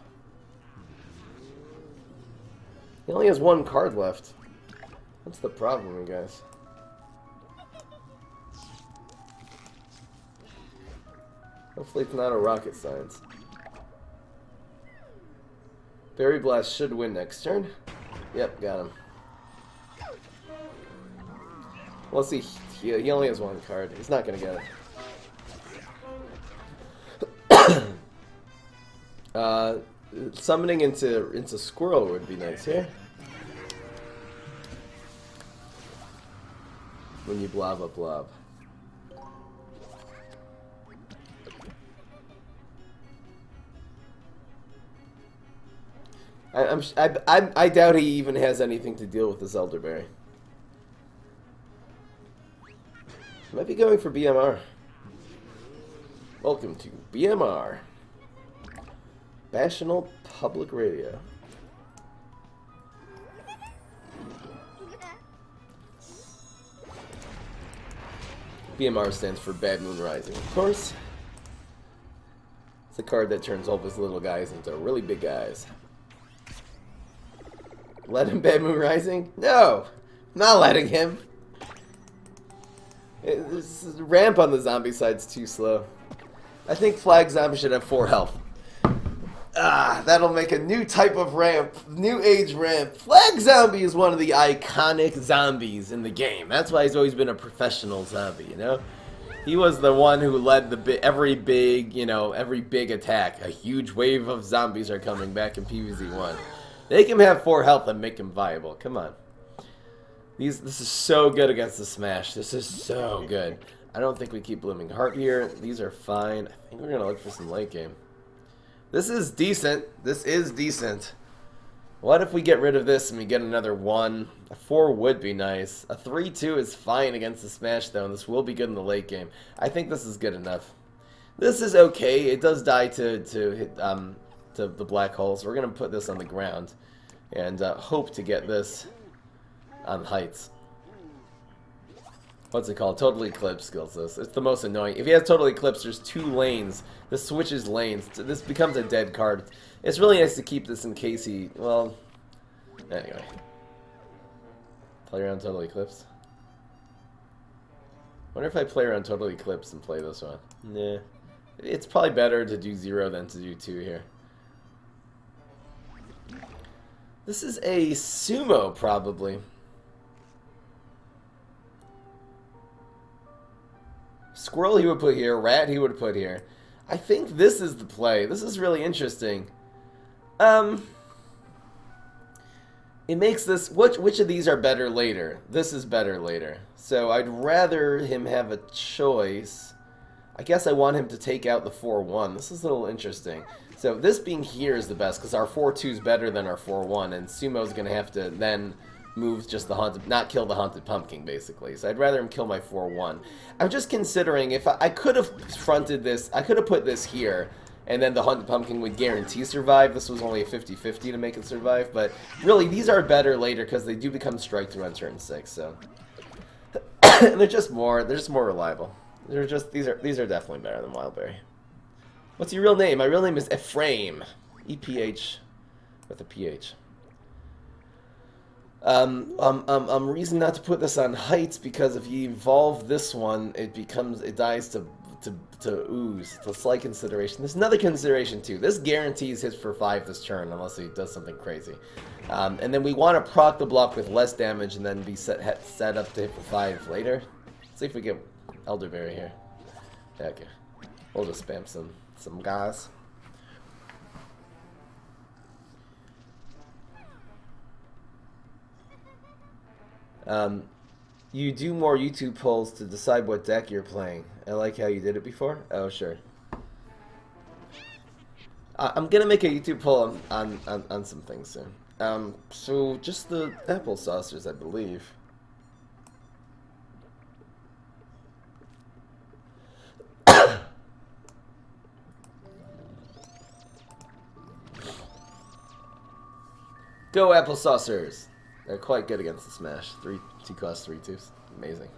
He only has 1 card left. What's the problem, you guys? Hopefully it's not a rocket science. Berry Blast should win next turn. Yep, got him. Let's see. He only has one card. He's not gonna get it. Summoning into Squirrel would be nice here. When you blob a blob. I doubt he even has anything to deal with this Elderberry. Might be going for BMR. Welcome to BMR. National Public Radio. BMR stands for Bad Moon Rising, of course. It's a card that turns all of his little guys into really big guys. Let him Bad Moon Rising? No! Not letting him. This ramp on the zombie side's too slow. I think Flag Zombie should have 4 health. That'll make a new type of ramp. New age ramp. Flag Zombie is one of the iconic zombies in the game. That's why he's always been a professional zombie, you know? He was the one who led every big attack. A huge wave of zombies are coming back in PvZ 1. Make him have 4 health and make him viable. Come on. This is so good against the Smash. This is so good. I don't think we keep Blooming Heart here. These are fine. I think we're going to look for some late game. This is decent. This is decent. What if we get rid of this and we get another 1? A 4 would be nice. A 3-2 is fine against the Smash, though, and this will be good in the late game. I think this is good enough. This is okay. It does die to the black hole, so we're going to put this on the ground and hope to get this on heights. What's it called? Total Eclipse kills this. It's the most annoying. If he has Total Eclipse, there's 2 lanes. This switches lanes. This becomes a dead card. It's really nice to keep this in case he... Well, anyway. Play around Total Eclipse. Wonder if I play around Total Eclipse and play this one. Nah. It's probably better to do 0 than to do 2 here. This is a Sumo, probably. Squirrel he would put here. Rat he would put here. I think this is the play. This is really interesting. It makes this... Which of these are better later? This is better later. So I'd rather him have a choice. I guess I want him to take out the 4-1. This is a little interesting. So this being here is the best because our 4-2 is better than our 4-1, and Sumo's going to have to then move just the haunted, not kill the haunted pumpkin basically. So I'd rather him kill my 4-1. I'm just considering if I could have fronted this, I could have put this here, and then the haunted pumpkin would guarantee survive. This was only a 50-50 to make it survive, but really these are better later because they do become strike through on turn 6. So and they're just more reliable. These are definitely better than Wildberry. What's your real name? My real name is Ephraim. E-P-H with a P-H. Reason not to put this on heights because if you evolve this one, it dies to ooze. It's a slight consideration. There's another consideration too. This guarantees hits for 5 this turn unless he does something crazy. And then we want to proc the block with less damage and then be set up to hit for 5 later. Let's see if we get Elderberry here. Okay. We'll just spam some guys. You do more YouTube polls to decide what deck you're playing. I like how you did it before. Oh, sure. I'm gonna make a YouTube poll on some things soon. So just the apple saucers, I believe. Go apple saucers! They're quite good against the Smash. 2 cost 3/2s. Amazing.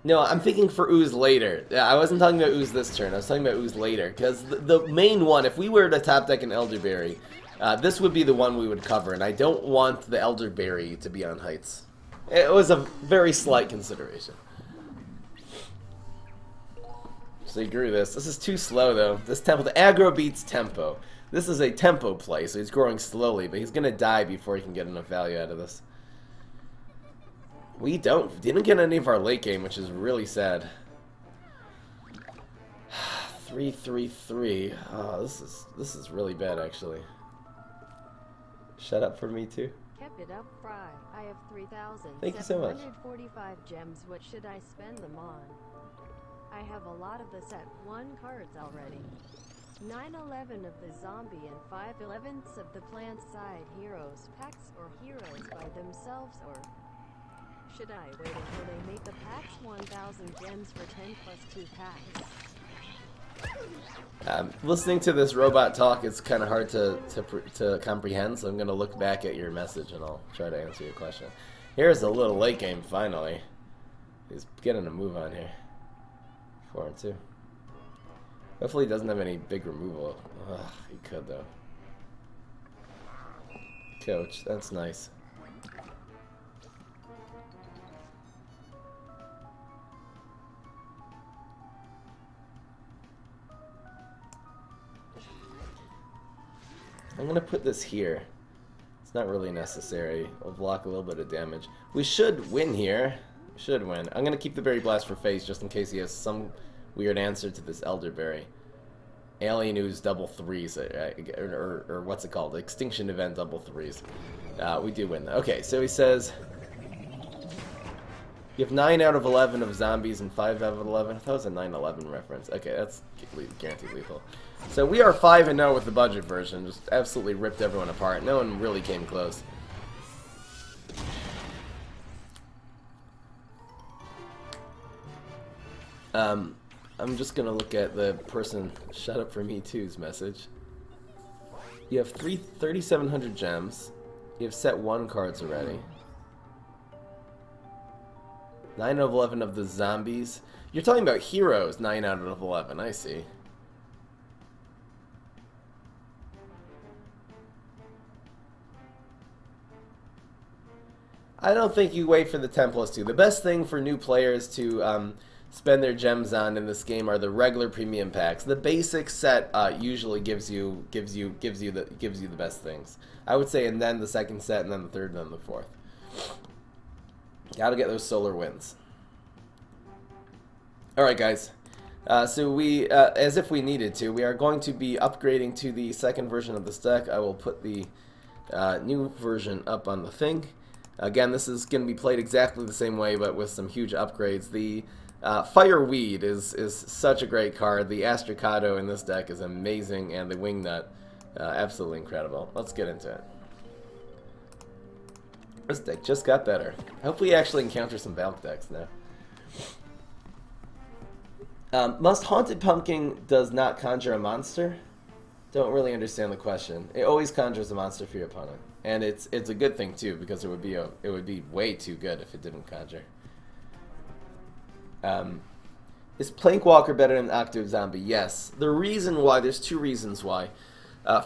No, I'm thinking for ooze later. Yeah, I wasn't talking about ooze this turn. I was talking about ooze later. Because the main one, if we were to top deck an Elderberry, this would be the one we would cover. And I don't want the Elderberry to be on heights. It was a very slight consideration. So you grew this. This is too slow, though. This tempo, the aggro beats tempo. This is a tempo play, so he's growing slowly, but he's gonna die before he can get enough value out of this. We didn't get any of our late game, which is really sad. 3-3-3. Oh, this is really bad, actually. Shut up for me too. Kept it up, Fry. I have 3,000. Thank you so much. 745 gems. What should I spend them on? I have a lot of the set 1 cards already. 9/11 of the zombie and 5/11ths of the plant side heroes packs, or heroes by themselves, or should I wait until they make the packs 1,000 gems for 10 plus 2 packs? Listening to this robot talk is kind of hard to comprehend, so I'm going to look back at your message and I'll try to answer your question. Here's a little late game, finally. He's getting a move on here. 4-2. Hopefully he doesn't have any big removal. Ugh, he could, though. Coach, that's nice. I'm going to put this here. It's not really necessary. We'll block a little bit of damage. We should win here. Should win. I'm going to keep the Berry Blast for face just in case he has some weird answer to this Elderberry. Alien Ooze double 3s, or what's it called? Extinction Event double 3s. We do win though. Okay, so he says you have 9 out of 11 of zombies and 5 out of 11. I thought it was a 9/11 reference. Okay, that's guaranteed lethal. So we are 5-0 with the budget version. Just absolutely ripped everyone apart. No one really came close. I'm just gonna look at the person shut up for me too's message. You have 3,700 gems. You have set 1 cards already. 9 out of 11 of the zombies. You're talking about heroes. 9 out of 11. I see. I don't think you wait for the 10+2. The best thing for new players to spend their gems on in this game are the regular premium packs. The basic set usually gives you the best things. I would say, and then the second set, and then the third, and then the fourth. Gotta get those solar wins. All right, guys. So we, as if we needed to, we are going to be upgrading to the second version of this deck. I will put the new version up on the thing. Again, this is going to be played exactly the same way, but with some huge upgrades. The Fireweed is such a great card. The Astricado in this deck is amazing, and the Wingnut, absolutely incredible. Let's get into it. This deck just got better. Hopefully, you actually encounter some Valk decks now. Must Haunted Pumpkin does not conjure a monster? Don't really understand the question. It always conjures a monster for your opponent. And it's a good thing too, because it would be way too good if it didn't conjure. Is Plankwalker better than Octo Zombie? Yes. The reason why, there's 2 reasons why.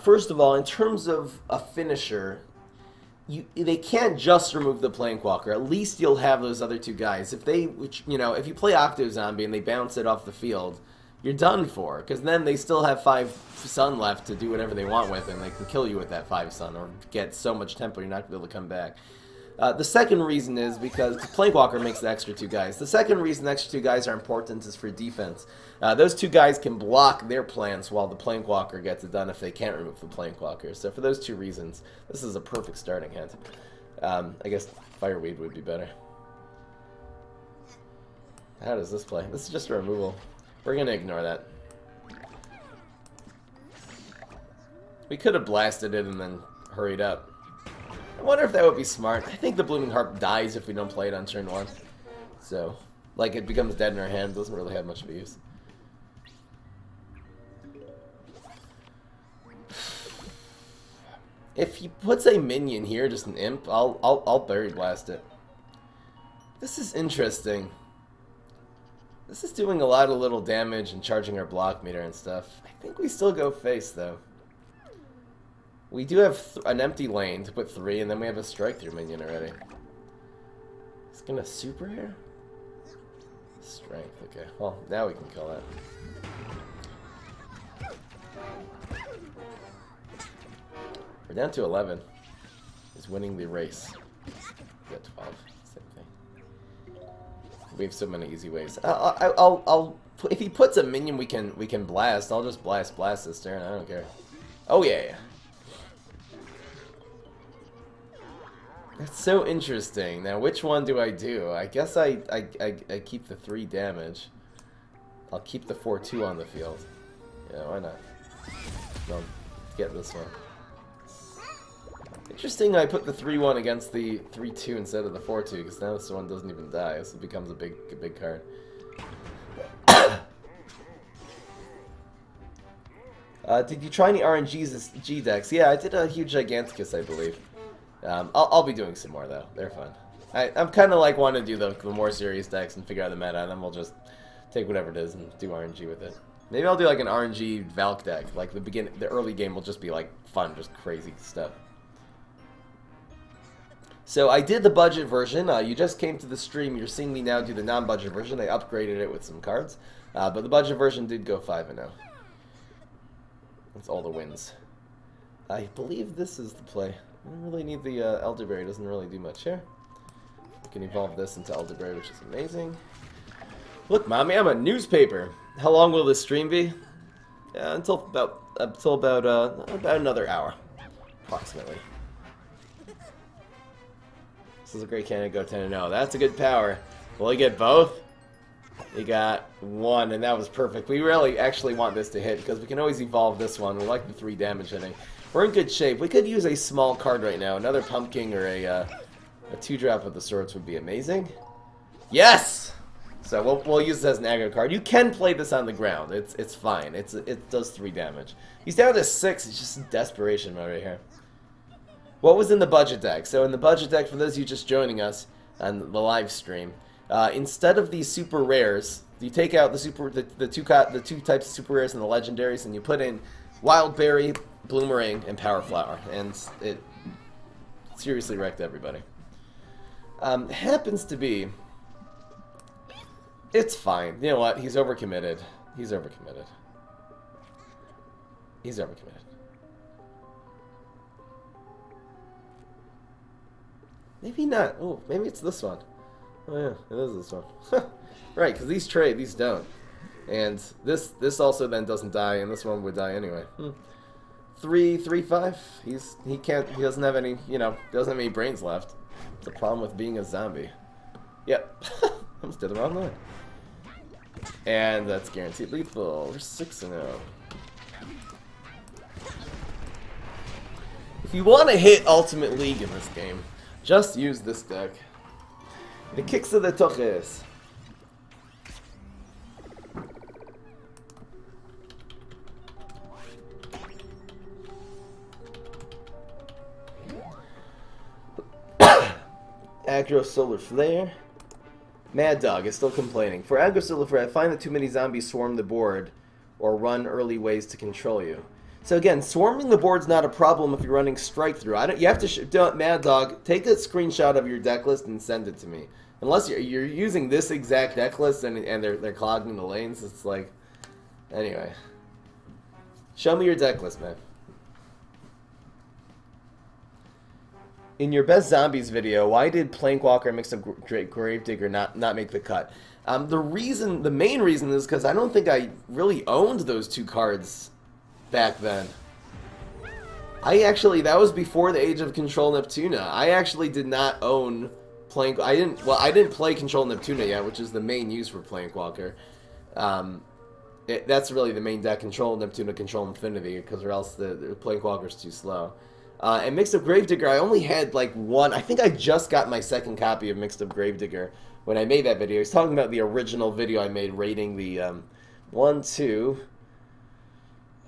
First of all, in terms of a finisher, they can't just remove the Plankwalker. At least you'll have those other 2 guys. If they, if you play Octo Zombie and they bounce it off the field, you're done for, because then they still have 5 sun left to do whatever they want with, and they can kill you with that 5 sun, or get so much tempo you're not going to be able to come back. The second reason is because Plankwalker makes the extra 2 guys. The second reason the extra 2 guys are important is for defense. Those 2 guys can block their plants while the Plankwalker gets it done if they can't remove the Plankwalker. So for those 2 reasons, this is a perfect starting hand. I guess Fireweed would be better. How does this play? This is just a removal. We're going to ignore that. We could have blasted it and then hurried up. I wonder if that would be smart. I think the Blooming Harp dies if we don't play it on turn 1. So, like, it becomes dead in our hand. Doesn't really have much of a use. If he puts a minion here, just an imp, I'll Berry Blast it. This is interesting. This is doing a lot of little damage and charging our block meter and stuff. I think we still go face, though. We do have an empty lane to put 3, and then we have a strike-through minion already. It's gonna super here? Strength, okay. Well, now we can kill that. We're down to 11. He's winning the race. We got 12. Same thing. We have so many easy ways. I'll if he puts a minion we can blast, I'll just blast this turn. I don't care. Oh yeah. That's so interesting. Now, which one do I do? I guess I keep the 3 damage. I'll keep the 4-2 on the field. Yeah, why not? No, get this one. Interesting, I put the 3-1 against the 3-2 instead of the 4-2, because now this one doesn't even die, so it becomes a big card. Did you try any RNG decks? Yeah, I did a huge Giganticus, I believe. I'll be doing some more, though. They're fun. I'm kind of like wanting to do the more serious decks and figure out the meta, and then we'll just take whatever it is and do RNG with it. Maybe I'll do like an RNG Valk deck. Like the early game will just be like fun, just crazy stuff. So I did the budget version. You just came to the stream. You're seeing me now do the non-budget version. I upgraded it with some cards. But the budget version did go 5-0. That's all the wins. I believe this is the play. I don't really need the Elderberry. It doesn't really do much here. I can evolve this into Elderberry, which is amazing. Look, mommy, I'm a newspaper. How long will this stream be? Until about another hour, approximately. This is a great candidate. Go 10-0. That's a good power. Will he get both? He got 1, and that was perfect. We really actually want this to hit because we can always evolve this one. We like the 3 damage hitting. We're in good shape. We could use a small card right now. Another Pumpkin or a 2-drop of the Swords would be amazing. Yes. So we'll use this as an aggro card. You can play this on the ground. It's fine. It does 3 damage. He's down to 6. It's just desperation mode right here. What was in the budget deck? So in the budget deck, for those of you just joining us on the live stream, instead of these super rares, you take out the two types of super rares and the legendaries, and you put in Wild Berry, Bloomerang, and Power Flower, and it seriously wrecked everybody. Happens to be. It's fine. You know what? He's overcommitted. He's overcommitted. He's overcommitted. Maybe not. Oh, maybe it's this one. Oh yeah, it is this one. Right, because these trade, these don't. And this also then doesn't die, and this one would die anyway. 3-5. He doesn't have any, doesn't have any brains left. It's a problem with being a zombie. Yep. I almost did the wrong line. And that's guaranteed lethal. We're 6-0. If you want to hit Ultimate League in this game, just use this deck. The kicks of the toches. Aggro Solar Flare. Mad Dog is still complaining. For Aggro Solar Flare, I find that too many zombies swarm the board or run early ways to control you. So again, swarming the board's not a problem if you're running Strike Through. You have to Mad Dog, take a screenshot of your deck list and send it to me. Unless you're using this exact deck list and they're clogging the lanes, it's like, anyway. Show me your deck list, man. In your best zombies video, why did Plankwalker mix up Gravedigger not make the cut? The main reason is because I don't think I really owned those 2 cards back then. That was before the age of Control Neptuna. I actually did not own I didn't play Control Neptuna yet, which is the main use for Plankwalker. That's really the main deck, Control Neptuna, Control Infinity, because or else the Plankwalker's too slow. And Mixed Up Gravedigger, I only had like 1. I think I just got my 2nd copy of Mixed Up Gravedigger when I made that video. He's talking about the original video I made rating the 1, 2.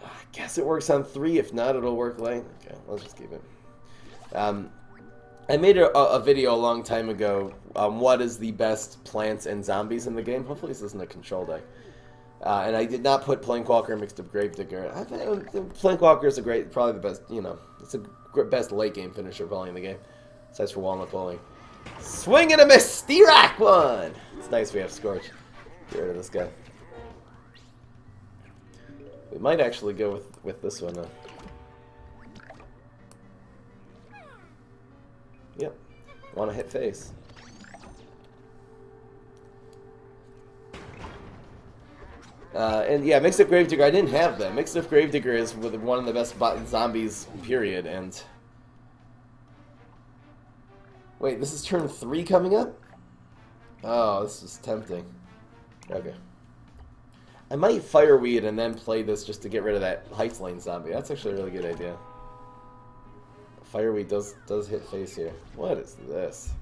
I guess it works on 3. If not, it'll work like. Okay, let's just keep it. I made a video a long time ago on what is the best plants and zombies in the game. Hopefully this isn't a control deck. And I did not put Plankwalker Mixed Up Gravedigger. Plankwalker is probably the best, it's a best late game finisher probably in the game. Besides for Walnut Bowling. Swing and a miss! Steerak one! It's nice we have Scorch. Get rid of this guy. We might actually go with this one. Yep. Want to hit face. And yeah, Mixed Up Gravedigger, I didn't have that. Mixed Up Gravedigger is one of the best zombies, period, and... Wait, this is turn 3 coming up? Oh, this is tempting. Okay. I might Fireweed and then play this just to get rid of that Heights Lane zombie. That's actually a really good idea. Fireweed does hit face here. What is this?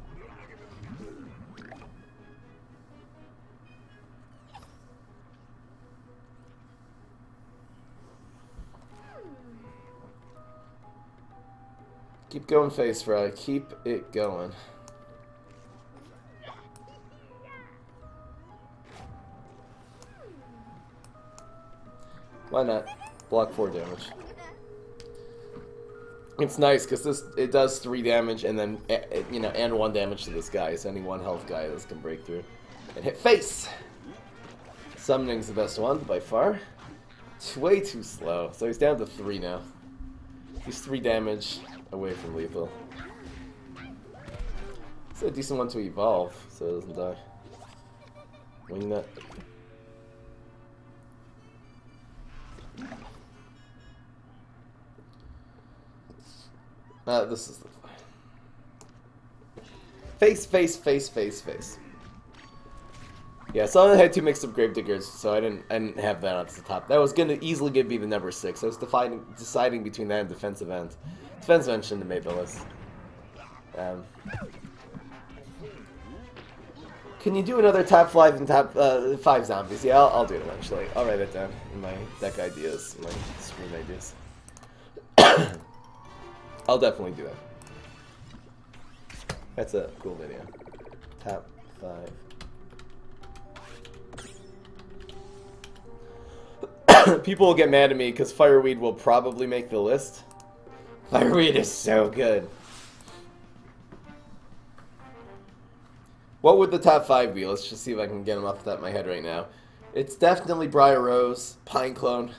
Keep going, face fry. Keep it going. Why not? Block 4 damage. It's nice because it does 3 damage and then and 1 damage to this guy. So any 1 health guy this can break through and hit face. Summoning's the best one by far. It's way too slow. So he's down to 3 now. He's 3 damage away from lethal. It's a decent one to evolve, so it doesn't die. Wingnut. This is the face, face, face, face, face. Yeah, so I had 2 Mixed Up Gravediggers, so I didn't have that at the top. That was gonna easily be the number 6. I was deciding between that and defensive end. Defensive end shouldn't have made the list. Can you do another top 5 and top 5 zombies? Yeah, I'll do it eventually. I'll write it down in my deck ideas, my screen ideas. I'll definitely do that. That's a cool video. Top 5. People will get mad at me because Fireweed will probably make the list. Fireweed is so good. What would the top 5 be? Let's just see if I can get them off the top of my head right now. It's definitely Briar Rose, Pine Clone.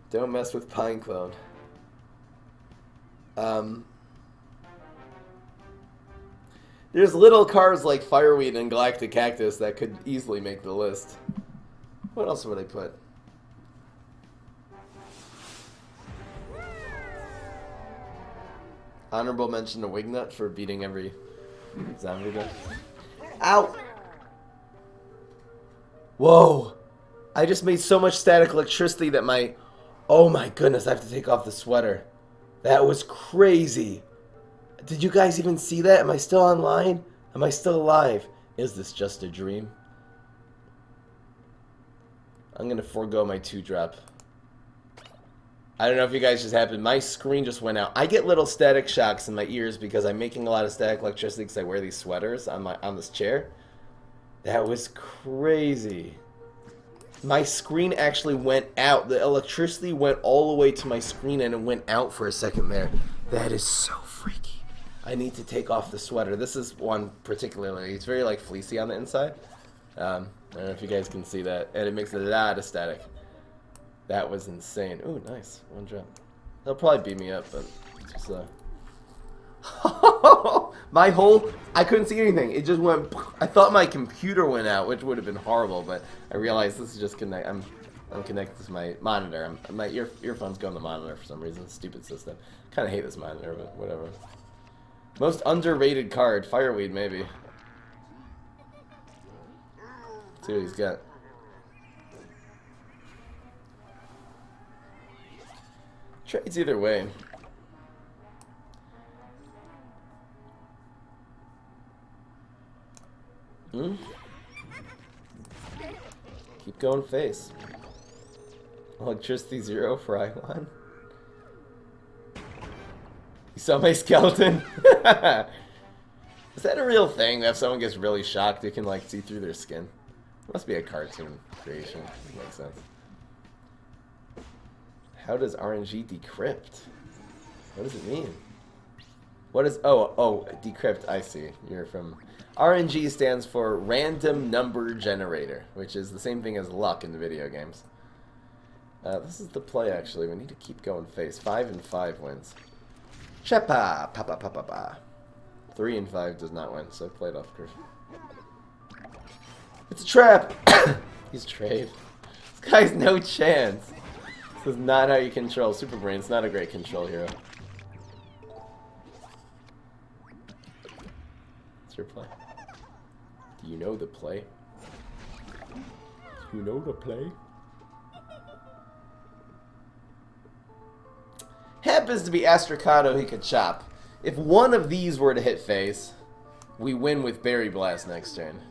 Don't mess with Pine Clone. There's little cars like Fireweed and Galactic Cactus that could easily make the list. What else would I put? Honorable mention to Wingnut for beating every zombie guy. Ow! Whoa! I just made so much static electricity that my... Oh my goodness, I have to take off the sweater. That was crazy. Did you guys even see that? Am I still online? Am I still alive? Is this just a dream? I'm gonna forego my 2-drop. I don't know if you guys just happened. My screen just went out. I get little static shocks in my ears because I'm making a lot of static electricity because I wear these sweaters on this chair. That was crazy. My screen actually went out. The electricity went all the way to my screen and it went out for a second there. That is so freaky. I need to take off the sweater. This is one particularly. It's very like fleecy on the inside. I don't know if you guys can see that. And it makes a lot of static. That was insane. Ooh, nice. 1 drop. They'll probably beat me up, but just my whole... I couldn't see anything. It just went... I thought my computer went out, which would have been horrible, but I realized this is just connect... I'm connected to my monitor. My earphones go on the monitor for some reason. Stupid system. Kind of hate this monitor, but whatever. Most underrated card. Fireweed, maybe. Let's see what he's got. Trades either way. Keep going face. Electricity 0 for I1. You saw my skeleton? Is that a real thing that if someone gets really shocked you can like see through their skin? It must be a cartoon creation. Makes sense. How does RNG decrypt? What does it mean? What is... Oh, decrypt, I see. You're from... RNG stands for Random Number Generator, which is the same thing as luck in the video games. This is the play, actually. We need to keep going face. 5 and 5 wins. Chepa! Pa pa pa pa pa. 3 and 5 does not win, so play it off curve. It's a trap! He's trade. This guy has no chance. This is not how you control Super Brain. It's not a great control hero. What's your play? Do you know the play? Do you know the play? Happens to be Astrocado he could chop. If one of these were to hit face, we win with Berry Blast next turn.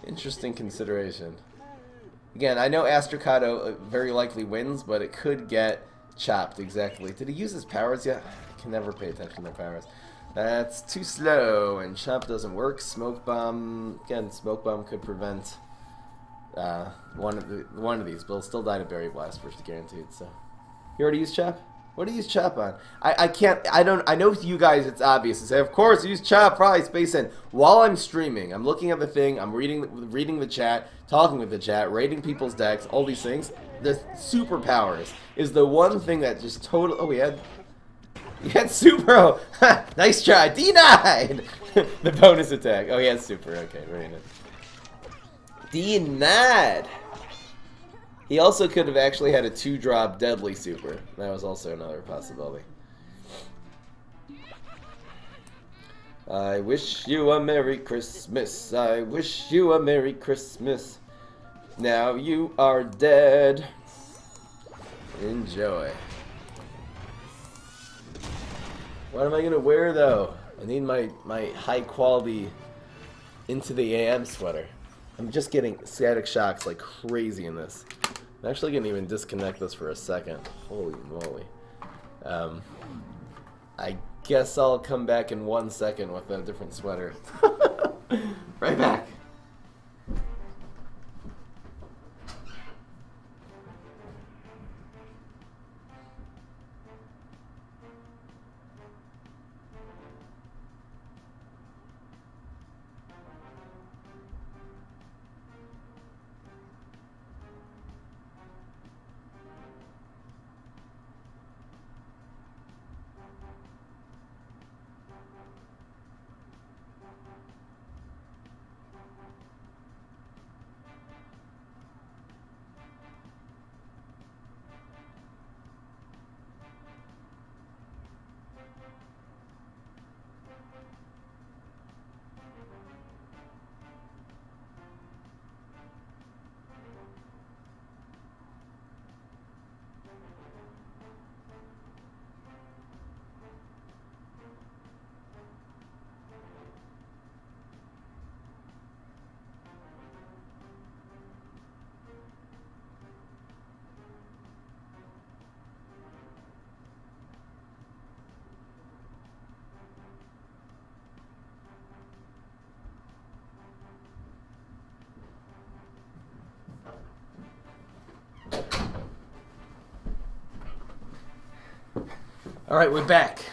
Interesting consideration. Again, I know Astrocado very likely wins, but it could get chopped exactly. Did he use his powers yet? I can never pay attention to their powers. That's too slow, and chop doesn't work. Smoke Bomb, again, Smoke Bomb could prevent one of these, but he'll still die to Berry Blast first, guaranteed. So, you already used chop? What do you use chop on? I know to you guys it's obvious to say, of course, use chop, probably space in. While I'm streaming, I'm looking at the thing, I'm reading the chat, talking with the chat, rating people's decks, all these things. The superpowers is the one thing that just totally. Oh, he had super. Nice try. Denied. The bonus attack. Oh, he had super. Okay, very nice. Denied. He also could have actually had a 2-drop deadly super. That was also another possibility. I wish you a Merry Christmas. I wish you a Merry Christmas. Now you are dead. Enjoy. What am I gonna wear though? I need my high quality Into the AM sweater. I'm just getting static shocks like crazy in this. I'm actually gonna even disconnect this for a second. Holy moly. I guess I'll come back in 1 second with a different sweater. Right back. Alright, we're back.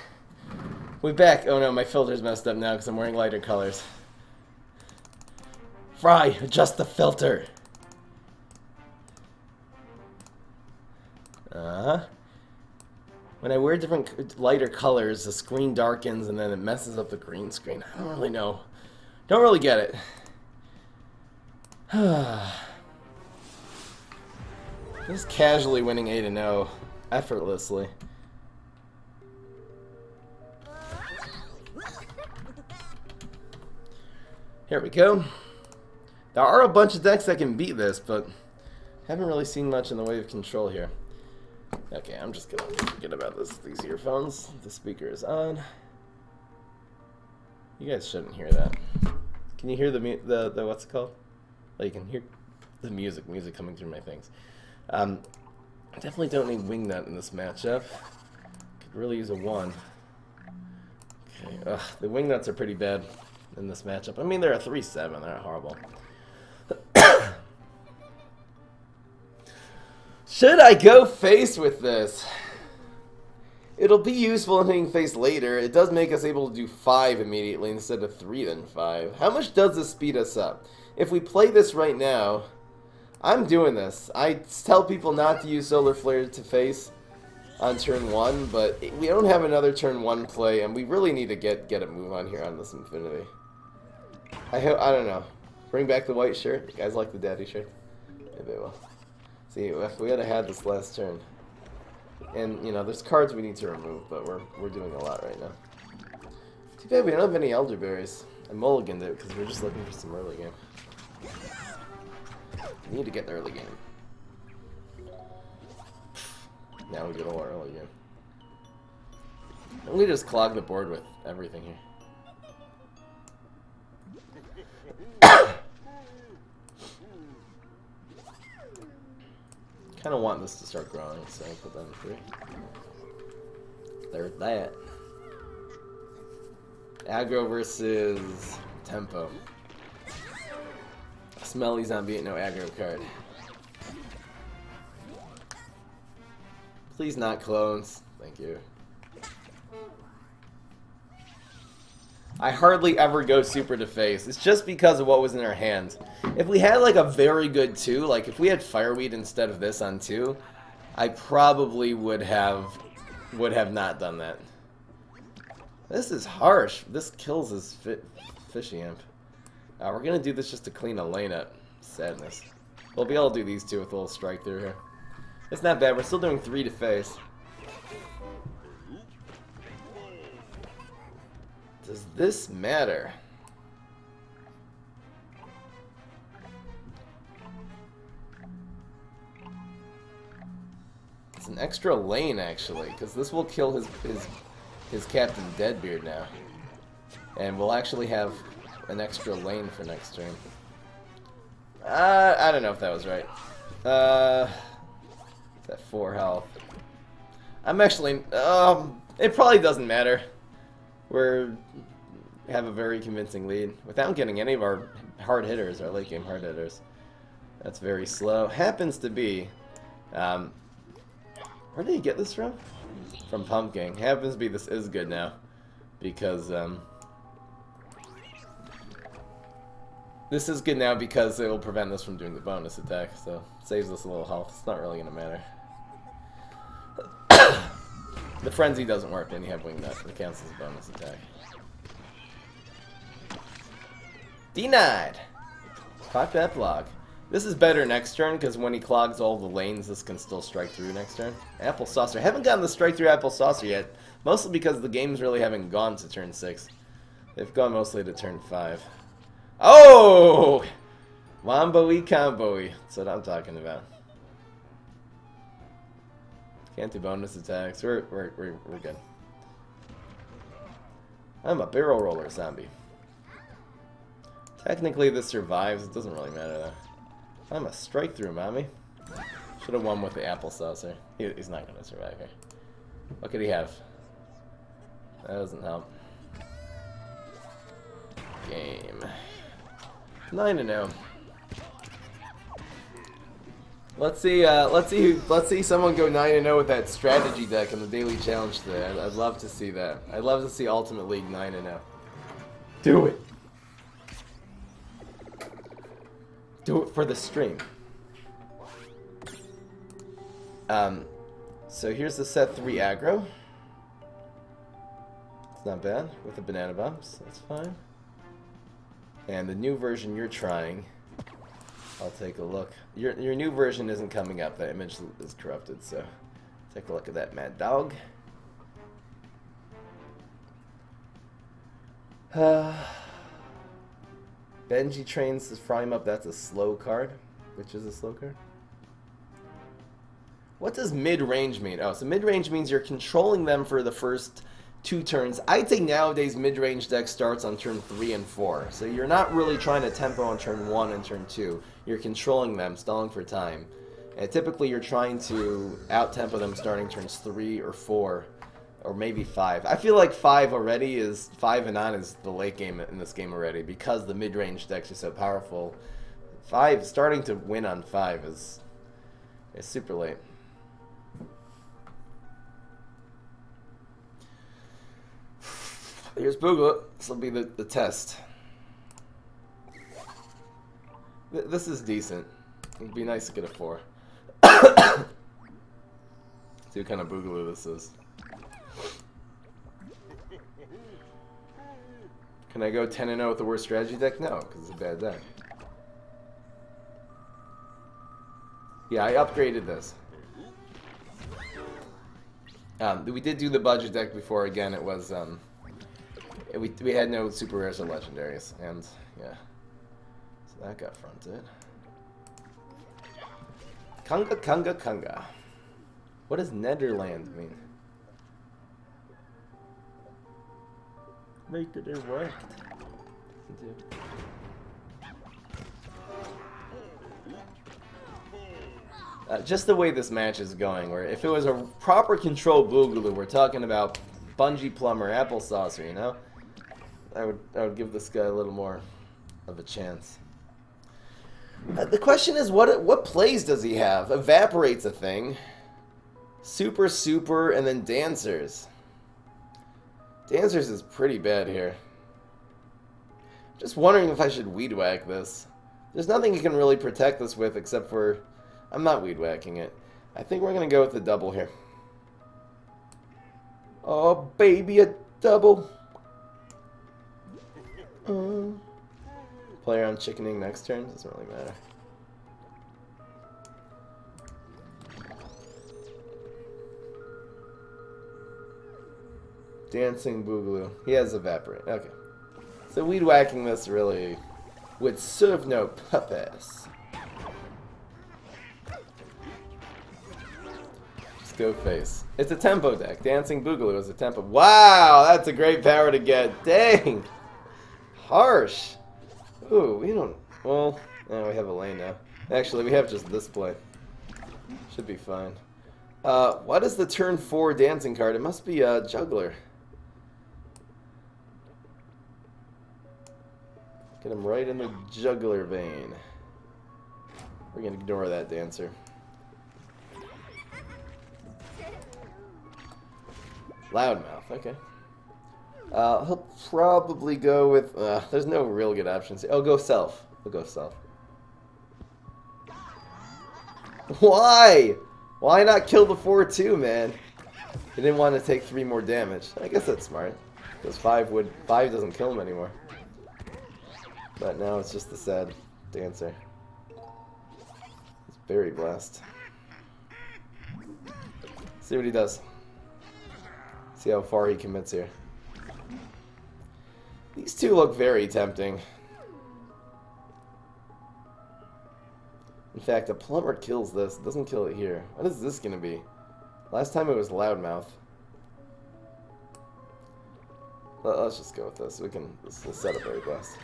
We're back. Oh no, my filter's messed up now because I'm wearing lighter colors. Fry, adjust the filter. When I wear different lighter colors, the screen darkens and then it messes up the green screen. I don't really know. Don't really get it. Just casually winning 8-0 effortlessly. Here we go. There are a bunch of decks that can beat this, but haven't really seen much in the way of control here. Okay, I'm just gonna forget about these earphones. The speaker is on. You guys shouldn't hear that. Can you hear the what's it called? Oh, you can hear the music coming through my things. I definitely don't need Wingnut in this matchup. Could really use a 1. Okay, the Wingnuts are pretty bad in this matchup. I mean, they're a 3-7. They're not horrible. Should I go face with this? It'll be useful in hitting face later. It does make us able to do 5 immediately instead of 3 then 5. How much does this speed us up? If we play this right now, I'm doing this. I tell people not to use Solar Flare to face. on turn 1, but we don't have another turn 1 play, and we really need to get a move on here on this Infinity. I don't know. Bring back the white shirt. You guys like the daddy shirt? Yeah, they will. See, if we had had this last turn, and you know, there's cards we need to remove, but we're doing a lot right now. Too bad we don't have any elderberries. I mulliganed it because we're just looking for some early game. We need to get the early game. Now we get a whole early game. And we just clog the board with everything here. Kind of want this to start growing, so I'll put that in 3. There's that. Aggro versus Tempo. Smelly zombie ain't no aggro card. Please not clones. Thank you. I hardly ever go super to face. It's just because of what was in our hands. If we had like a very good 2, like if we had Fireweed instead of this on 2, I probably would have not done that. This is harsh. This kills his fishy imp. We're gonna do this just to clean a lane up. Sadness. We'll be able to do these 2 with a little strike through here. It's not bad. We're still doing 3 to face. Does this matter? It's an extra lane actually, because this will kill his Captain Deadbeard now, and we'll actually have an extra lane for next turn. I don't know if that was right. That 4 health. I'm actually. It probably doesn't matter. We have a very convincing lead without getting any of our hard hitters, our late game hard hitters. That's very slow. Happens to be. Where did he get this from? From Pumpkin. Happens to be this is good now, because this is good now because it will prevent us from doing the bonus attack. So it saves us a little health. It's not really gonna matter. The Frenzy doesn't work, then you have Wingnut. It counts as a bonus attack. Denied! Clock that block. This is better next turn, because when he clogs all the lanes, this can still strike through next turn. Apple Saucer. I haven't gotten the strike through Apple Saucer yet, mostly because the games really haven't gone to turn 6. They've gone mostly to turn 5. Oh! Wombo-y combo-y. That's what I'm talking about. Can't do bonus attacks. We're good. I'm a barrel roller zombie. Technically this survives. It doesn't really matter though. I'm a strike through, mommy. Should have won with the apple saucer. He's not gonna survive here. What could he have? That doesn't help. Game. 9-0. Let's see someone go 9-0 with that strategy deck in the daily challenge today. I'd love to see that. I'd love to see Ultimate League 9-0. Do it. Do it for the stream. So here's the set 3 aggro. It's not bad with the banana bumps. That's fine. And the new version you're trying. I'll take a look. Your new version isn't coming up. The image is corrupted, so take a look at that, Mad Dog. Benji trains to fry him up. That's a slow card. Which is a slow card? What does mid-range mean? Oh, so mid-range means you're controlling them for the first 2 turns. I'd say nowadays mid-range deck starts on turn 3 and 4. So you're not really trying to tempo on turn 1 and turn 2. You're controlling them, stalling for time. And typically you're trying to out-tempo them starting turns 3 or 4. Or maybe 5. I feel like 5 already is 5 and on is the late game in this game already because the mid-range decks are so powerful. 5 starting to win on 5 is super late. Here's Boogla. This will be the test. This is decent. It'd be nice to get a 4. See what kind of boogaloo this is. Can I go 10-0 with the worst strategy deck? No, because it's a bad deck. Yeah, I upgraded this. We did do the budget deck before. Again, it was we had no super rares or legendaries, and yeah, so that got fronted. Kunga. What does Netherland mean? Make it erect. Just the way this match is going, where if it was a proper control boogaloo, we're talking about Bungee Plumber, Applesaucer, you know? I would give this guy a little more of a chance. The question is, what plays does he have? Evaporate's a thing. Super, and then Dancers. Dancers is pretty bad here. Just wondering if I should Weed Whack this. There's nothing you can really protect this with except for... I'm not Weed Whacking it. I think we're going to go with the double here. Oh, baby, a double. Play around chickening next turn. Doesn't really matter. Dancing Boogaloo. He has Evaporate. Okay. So Weed Whacking this really would serve no purpose. Just go face. It's a tempo deck. Dancing Boogaloo is a tempo. Wow, that's a great power to get. Dang. Harsh. Ooh, we don't... Well, no, we have a lane now. Actually, we have just this play. Should be fine. What is the turn 4 dancing card? It must be a Juggler. Get him right in the Juggler vein. We're going to ignore that Dancer. Loudmouth, okay. He'll probably go with... there's no real good options. Oh, go Self. We'll go Self. Why? Why not kill the 4-2, man? He didn't want to take 3 more damage. I guess that's smart. Because 5 doesn't kill him anymore. But now it's just the sad Dancer. He's very blessed. See what he does. See how far he commits here. These two look very tempting. In fact, a Plumber kills this. It doesn't kill it here. What is this going to be? Last time it was Loudmouth. Let's just go with this. We'll set up very blessed.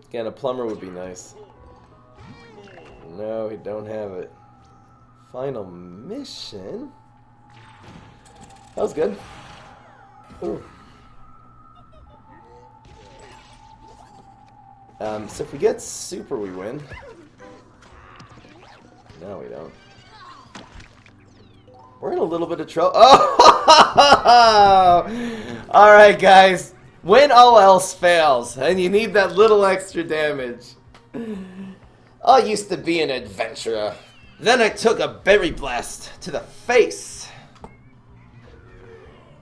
Again, a Plumber would be nice. No, we don't have it. Final mission? That was good. Ooh. So if we get super, we win. No, we don't. We're in a little bit of trouble. Oh! Alright, guys. When all else fails, and you need that little extra damage. I used to be an adventurer. Then I took a berry blast to the face.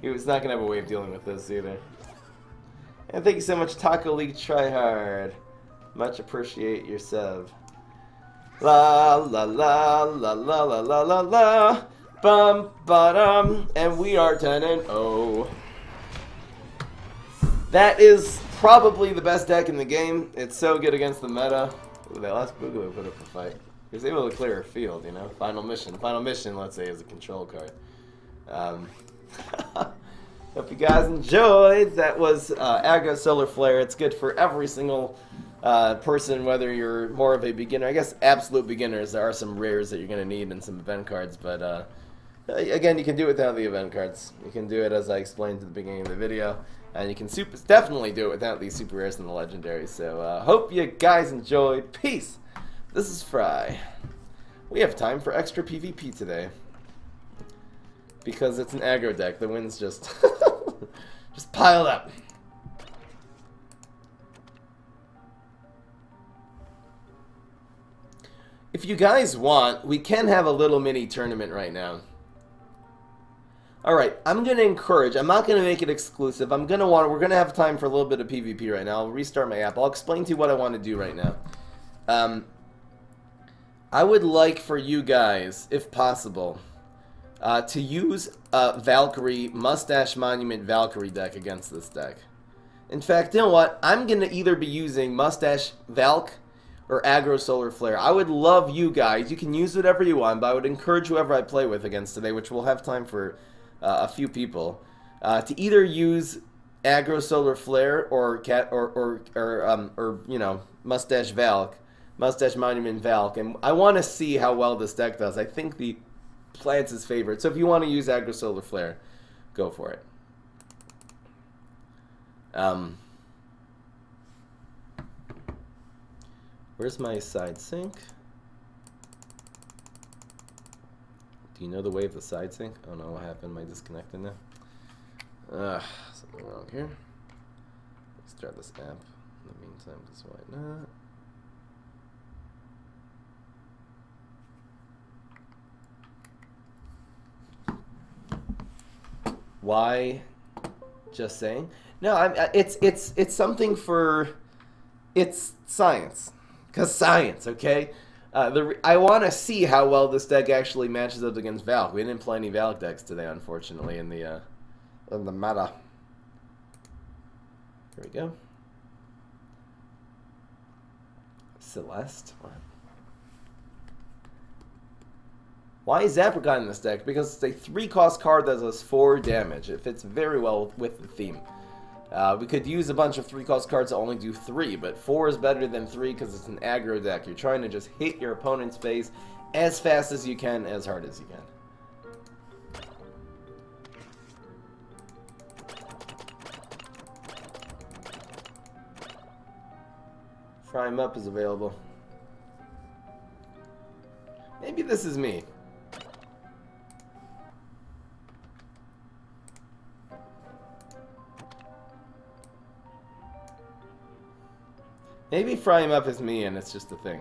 He was not going to have a way of dealing with this either. And thank you so much, Taco League Tryhard. Much appreciate your sub. La la la la la la la la la. Bum ba-dum. And we are 10-0. That is probably the best deck in the game. It's so good against the meta. Ooh, that last Boogaloo put up a fight. He was able to clear a field, you know? Final mission, let's say, is a control card. Hope you guys enjoyed. That was Aggro Solar Flare. It's good for every single person, whether you're more of a beginner. I guess absolute beginners, there are some rares that you're going to need and some event cards, but again, you can do it without the event cards. You can do it as I explained at the beginning of the video. And you can definitely do it without these super rares and the legendaries. So, hope you guys enjoyed. Peace. This is Fry. We have time for extra PvP today. Because it's an aggro deck. The wins just... just pile up. If you guys want, we can have a little mini tournament right now. Alright, I'm going to encourage, I'm not going to make it exclusive, we're going to have time for a little bit of PvP right now. I'll restart my app. I'll explain to you what I want to do right now. I would like for you guys, if possible, to use Valkyrie, Mustache Monument Valkyrie deck against this deck. In fact, you know what? I'm going to either be using Mustache Valk or Aggro Solar Flare. I would love you guys, you can use whatever you want, but I would encourage whoever I play with against today, which we'll have time for a few people, to either use Aggro Solar Flare or you know, Mustache Valk, Mustache Monument Valk, and I want to see how well this deck does. I think the Plants is favorite, so if you want to use Aggro Solar Flare, go for it. Where's my side sync? Do you know the way of the side sync? Oh no, what happened? Am I disconnected now? Something wrong here. Let's start this app. In the meantime, just why not? Why? Just saying. No, it's something for. It's science, cause science, okay. I want to see how well this deck actually matches up against Valk. We didn't play any Valk decks today, unfortunately, in the meta. Here we go. Celeste. What? Why is Apricot in this deck? Because it's a 3-cost card that does 4 damage. It fits very well with the theme. We could use a bunch of 3-cost cards that only do 3, but 4 is better than 3 because it's an aggro deck. You're trying to just hit your opponent's face as fast as you can, as hard as you can. Fry 'em up is available. Maybe this is me. Maybe Fry 'em up is me and it's just a thing.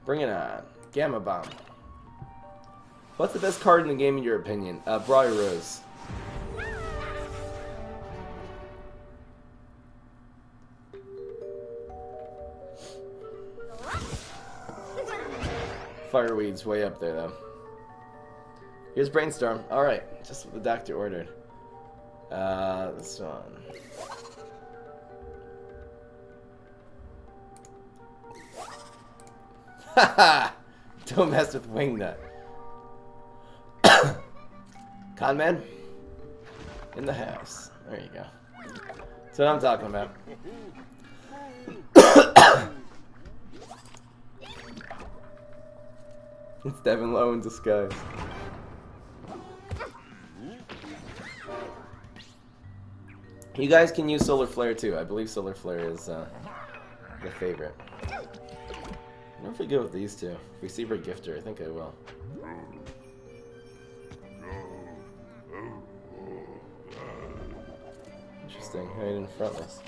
Bring it on. Gamma Bomb. What's the best card in the game in your opinion? Briar Rose. Fireweed's way up there though. Here's Brainstorm. Alright, just what the doctor ordered. This one. Haha! Don't mess with Wingnut. Conman? In the house. There you go. That's what I'm talking about. It's Devin Lowe in disguise. You guys can use Solar Flare too. I believe Solar Flare is the favorite. I wonder if we go with these two. If we see for Gifter, I think I will. Interesting. I didn't front this.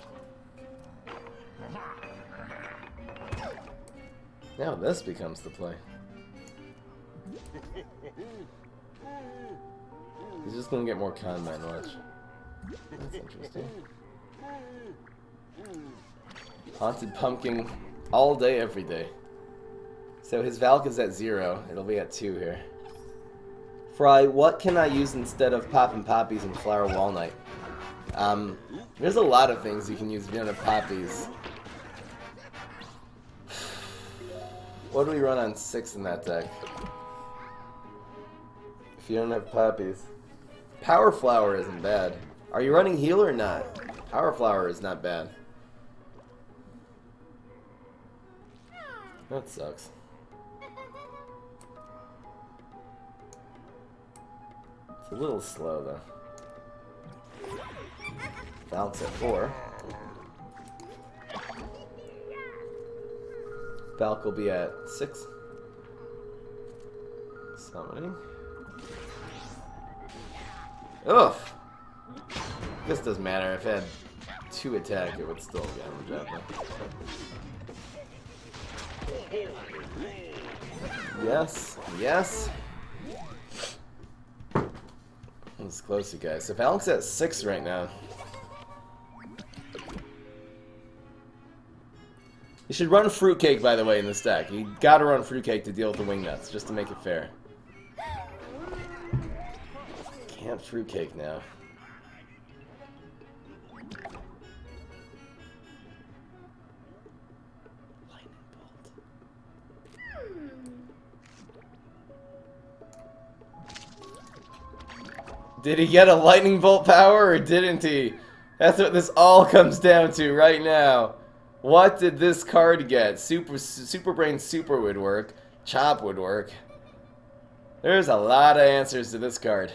Now this becomes the play. He's just gonna get more con man, watch. That's interesting. Haunted Pumpkin all day, every day. So his Valk is at 0. It'll be at 2 here. Fry, what can I use instead of Poppin' Poppies and Flower Walnut? There's a lot of things you can use if you don't have Poppies. What do we run on 6 in that deck? If you don't have Poppies. Power Flower isn't bad. Are you running heal or not? Power Flower is not bad. That sucks. It's a little slow though. Valk's at 4. Valk will be at 6. Summoning. Oof! This doesn't matter. If it had 2 attack, it would still get him job. Yes, yes. It's close, you guys. So Valk's at 6 right now. You should run Fruitcake, by the way, in this deck. You gotta run Fruitcake to deal with the Wingnuts, just to make it fair. Can't Fruitcake now. Did he get a lightning bolt power or didn't he? That's what this all comes down to right now. What did this card get? Super Brain Super would work. Chop would work. There's a lot of answers to this card.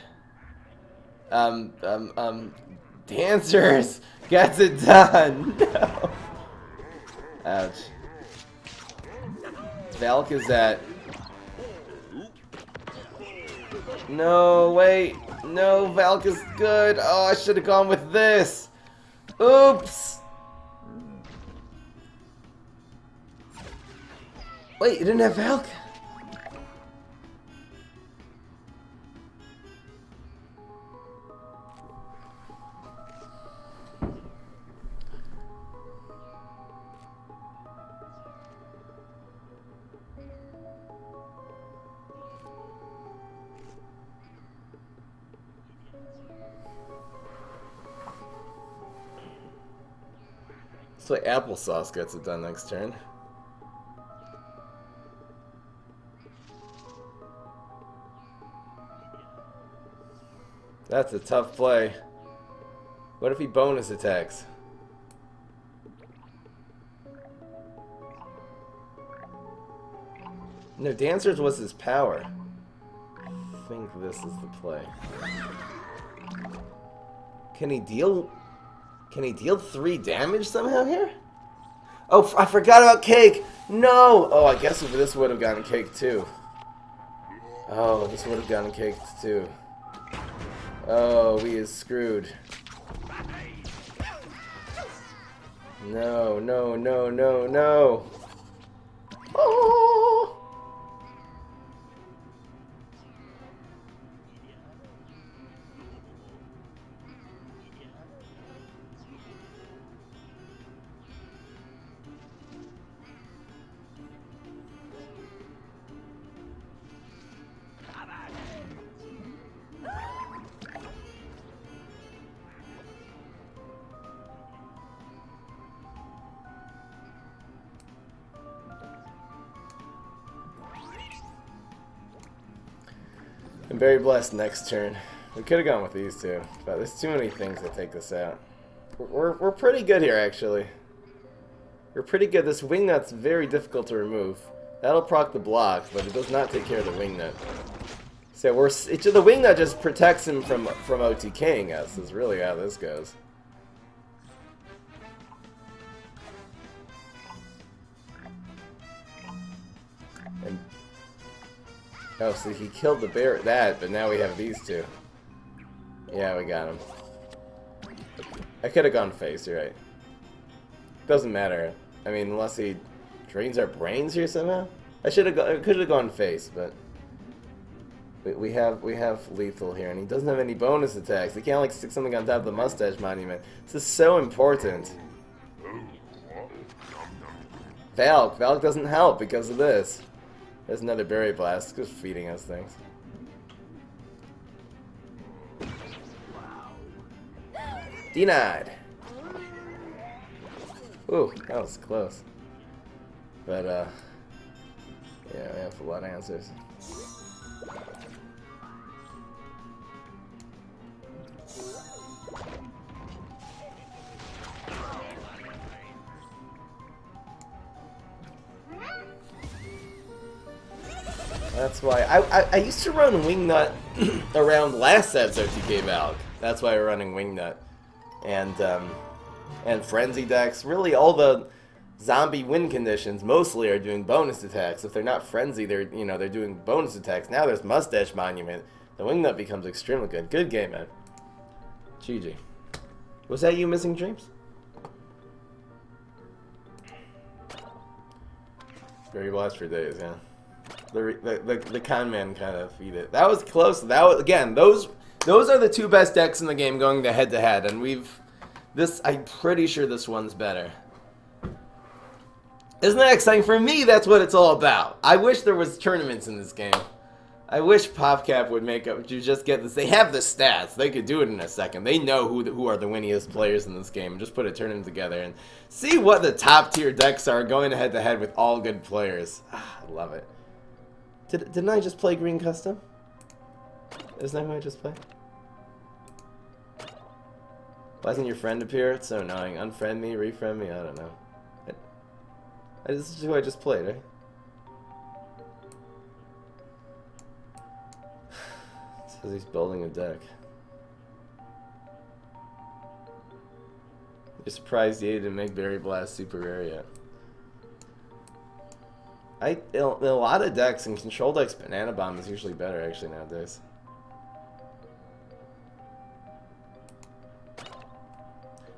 Dancers gets it done. No. Ouch. Valk is at. No, wait. No, Valk is good. Oh, I should have gone with this. Oops. Wait, you didn't have Valk? So applesauce gets it done next turn. That's a tough play. What if he bonus attacks? No, Dancers was his power. I think this is the play. Can he deal 3 damage somehow here? Oh, I forgot about Cake! No! Oh, I guess if this would have gotten Cake too. Oh, this would have gotten Cake too. Oh, we is screwed. No, no, no, no, no. Oh! I'm very blessed next turn. We could have gone with these two, but there's too many things that take this out. We're pretty good here, actually. We're pretty good. This Wingnut's very difficult to remove. That'll proc the block, but it does not take care of the Wingnut. So the Wingnut just protects him from OTKing us, is really how this goes. And oh, so he killed the bear at that, but now we have these two. Yeah, we got him. I could have gone face, you're right. Doesn't matter. I mean, unless he drains our brains here somehow. I could have gone face, but we have lethal here, and he doesn't have any bonus attacks. He can't like stick something on top of the mustache monument. This is so important. Valk doesn't help because of this. There's another berry blast, just feeding us things. Denied. Ooh, that was close. But yeah, we have a lot of answers. That's why I used to run Wingnut around last set's OTK Valk. That's why we're running Wingnut and Frenzy decks. Really, all the zombie win conditions mostly are doing bonus attacks. If they're not Frenzy, they're doing bonus attacks. Now there's Mustache Monument. The Wingnut becomes extremely good. Good game, man. GG. Was that you, Missing Dreams? Very blast for days, yeah. The con man kind of feed it. That was close. That was, again, those are the two best decks in the game going to head to head, and I'm pretty sure this one's better. Isn't that exciting? For me, that's what it's all about. I wish there was tournaments in this game. I wish PopCap would make up to just get this. They have the stats. They could do it in a second. They know who are the winniest players in this game. Just put a tournament together and see what the top tier decks are going head to head with all good players. I love it. Didn't I just play Green Custom? Isn't that who I just played? Why doesn't your friend appear? It's so annoying. Unfriend me, refriend me, I don't know. This is who I just played, right? Says he's building a deck. You're surprised he didn't make Berry Blast super rare yet. In a lot of decks, and control decks, Banana Bomb is usually better actually nowadays.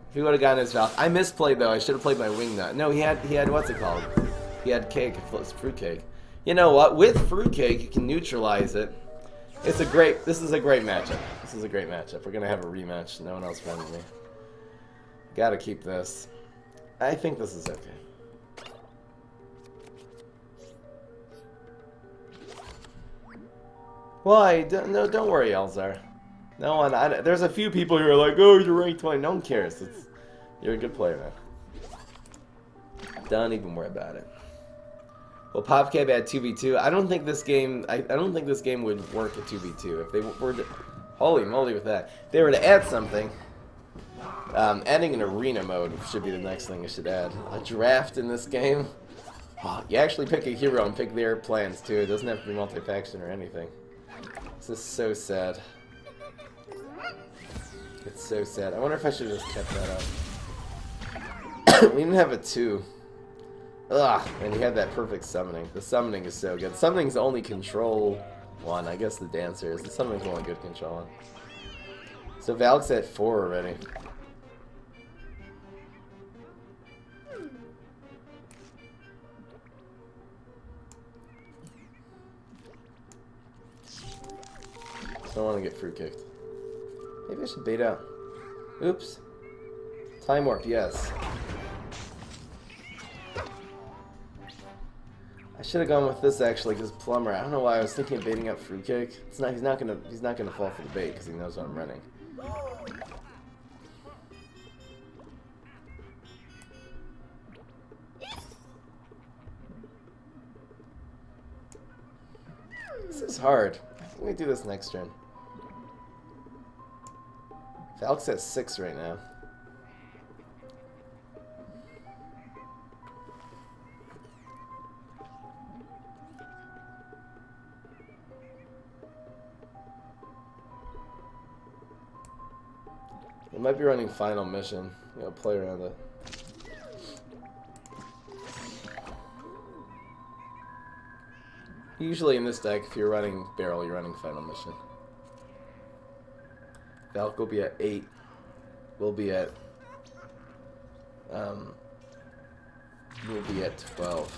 If he would have gotten his Valk, I misplayed though. I should have played my Wingnut. No, he had what's it called? He had cake. It's fruitcake. You know what? With fruitcake, you can neutralize it. This is a great matchup. This is a great matchup. We're gonna have a rematch. No one else friended me. Gotta keep this. I think this is okay. Why? Don't worry, Elzar. No one. There's a few people who are like, "Oh, you're ranked 20." No one cares. You're a good player, man. Don't even worry about it. Well, PopCap had 2v2. I don't think this game. I don't think this game would work at 2v2 if they were to. Holy moly, with that! If they were to add something. Adding an arena mode should be the next thing I should add. A draft in this game. Oh, you actually pick a hero and pick their plans too. It doesn't have to be multi-faction or anything. This is so sad. It's so sad. I wonder if I should have just kept that up. We didn't have a 2. Ugh, and he had that perfect summoning. The summoning is so good. Summoning's the only control one. I guess the dancer is. The summoning's the only good control one. So Valk's at 4 already. Don't want to get fruit kicked. Maybe I should bait out. Oops. Time warp, yes. I should have gone with this actually, because Plumber. I don't know why I was thinking of baiting out fruitcake. It's not. He's not gonna fall for the bait because he knows what I'm running. This is hard. Let me do this next turn. Valk's at 6 right now. It might be running Final Mission. You know, play around it. Usually in this deck, if you're running Barrel, you're running Final Mission. Valk will be at 8. We'll be at 12.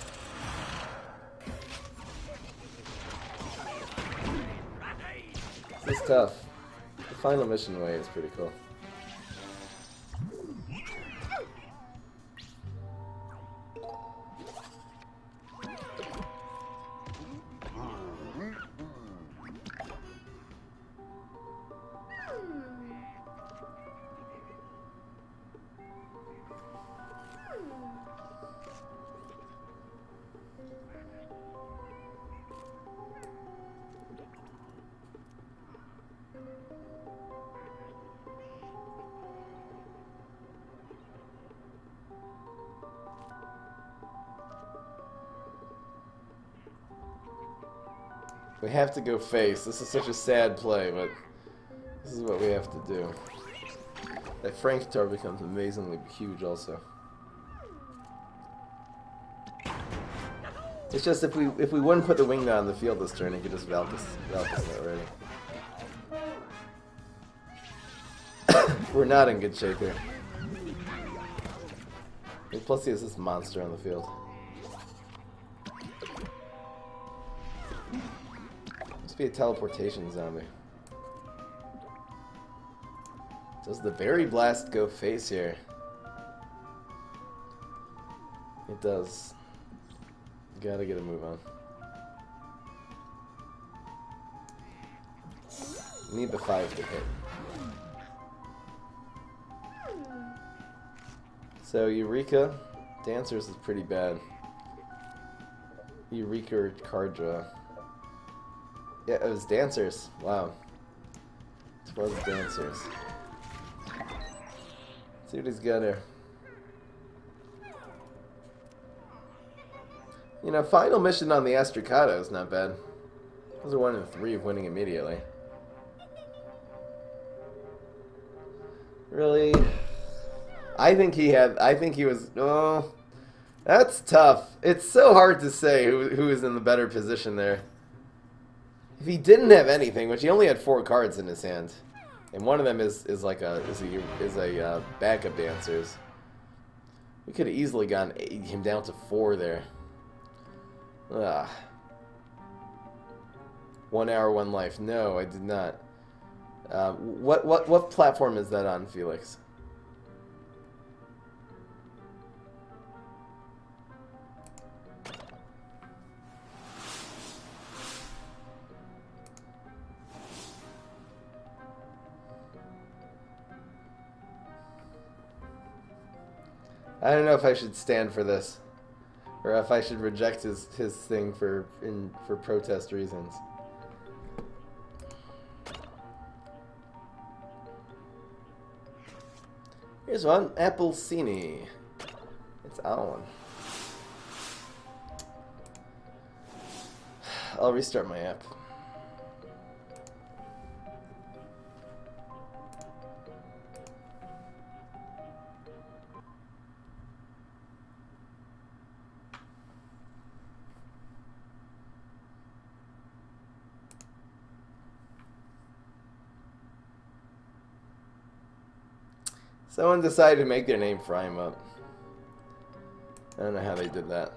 This is tough. The Final Mission way is pretty cool. We have to go face. This is such a sad play, but this is what we have to do. That Frank Tar becomes amazingly huge also. It's just if we wouldn't put the Wingnut on the field this turn, he could just Valkus it already. We're not in good shape here. And plus he has this monster on the field. Must be a teleportation zombie. Does the Berry Blast go face here? It does. Gotta get a move on. Need the 5 to hit. So Eureka, Dancers is pretty bad. Eureka or card draw. Yeah, it was Dancers. Wow. It was Dancers. Let's see what he's got here. You know, final mission on the Astricado is not bad. Those are 1 in 3 of winning immediately. Really? I think he was, oh, that's tough. It's so hard to say who is in the better position there. If he didn't have anything, which he only had 4 cards in his hand, and one of them is a backup Dancers, we could have easily gotten him down to 4 there. Ugh. 1 hour, 1 life. No, I did not. What platform is that on, Felix? I don't know if I should stand for this, or if I should reject his thing for protest reasons. Here's one, Applecini. It's on. I'll restart my app. Someone decided to make their name Frame Up. I don't know how they did that.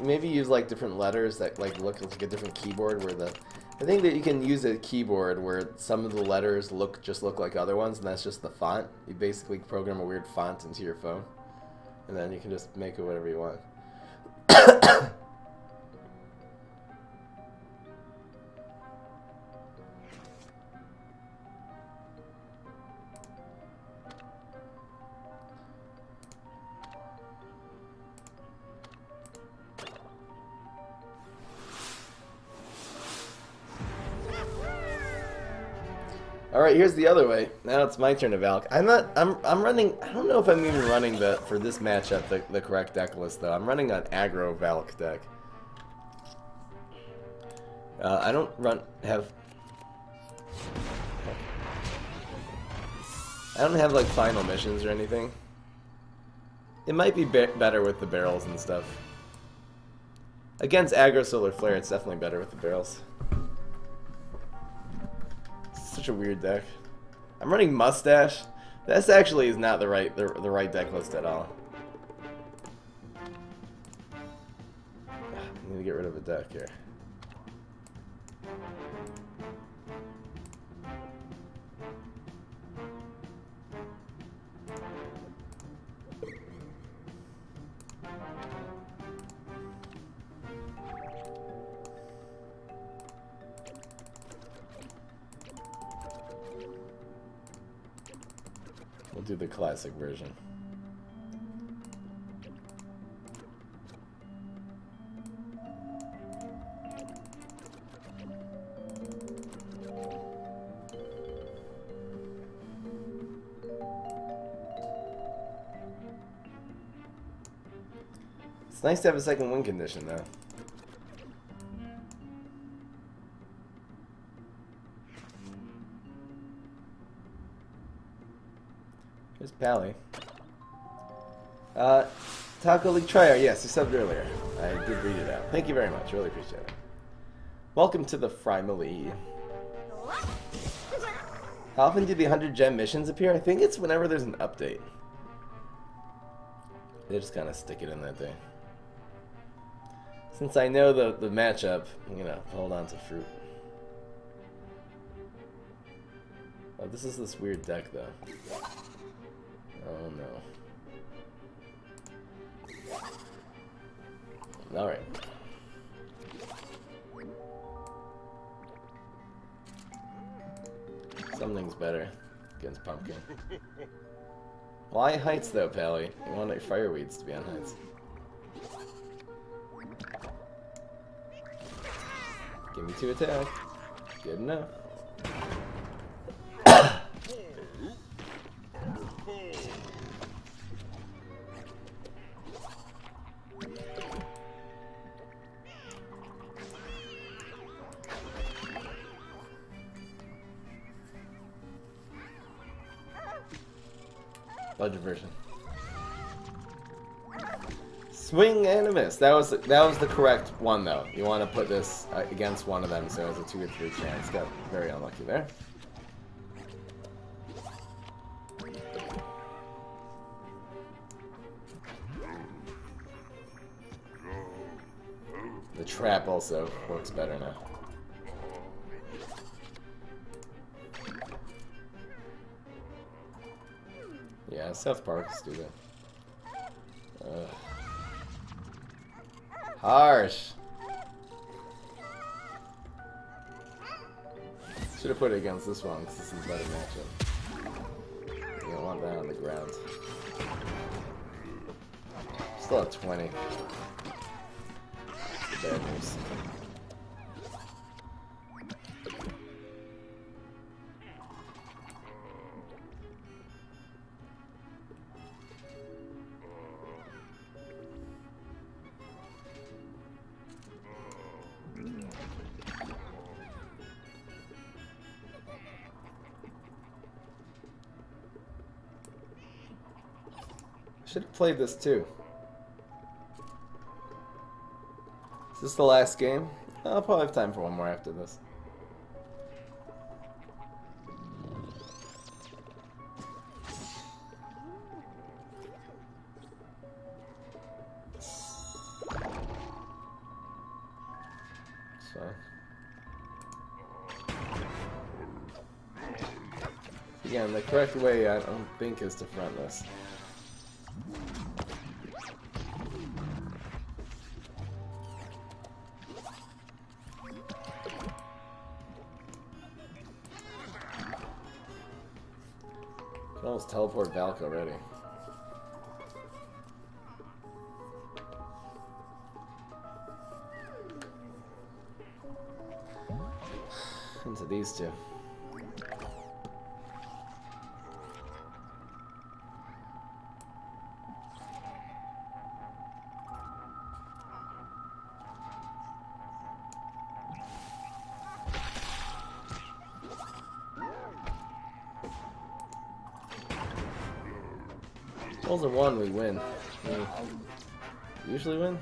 Maybe use like different letters that like look like a different keyboard where the. I think that you can use a keyboard where some of the letters just look like other ones, and that's just the font. You basically program a weird font into your phone, and then you can just make it whatever you want. Alright, here's the other way. Now it's my turn to Valk. I'm running, I don't know if I'm even running for this matchup, the correct deck list though. I'm running an Aggro Valk deck. I don't have like final missions or anything. It might be better with the barrels and stuff. Against Aggro Solar Flare, it's definitely better with the barrels. Such a weird deck. I'm running Mustache. This actually is not the right deck list at all. I need to get rid of a deck here. We'll do the classic version. It's nice to have a second win condition though. Here's Pally. Taco League Trier, yes, you subbed earlier. I did read it out. Thank you very much, really appreciate it. Welcome to the Frimely. How often do the 100 gem missions appear? I think it's whenever there's an update. They just kind of stick it in that day. Since I know the matchup, I'm gonna hold on to fruit. Oh, this is this weird deck though. Oh no. Alright. Something's better against pumpkin. Why heights though, Pally? You want your fireweeds to be on heights. Give me 2 attack. Good enough. Budget version. Swing and a miss. That was the correct one though. You want to put this against one of them, so it's a 2 or 3 chance. Got very unlucky there. The trap also works better now. Yeah, South Park's do that. Harsh. Should have put it against this one because this is a better matchup. You don't want that on the ground. Still at 20. That's the bad news. Should have played this too. Is this the last game? I'll probably have time for one more after this. So. Again, the correct way I don't think is to front this. Can almost teleport Valk already. Into these two. Rolls a 1, we win. We usually win.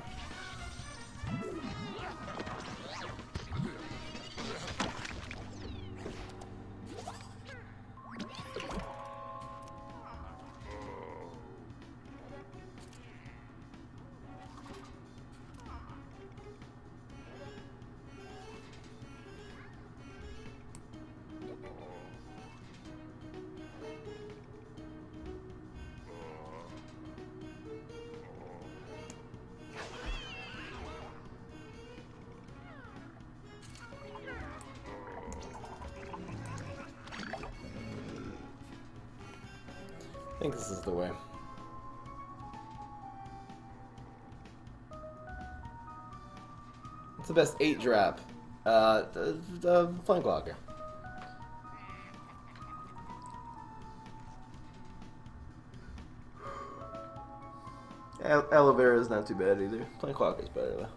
I think this is the way. What's the best 8 drop? The Flank Walker. Aloe Vera is not too bad either. Flank Walker's better though.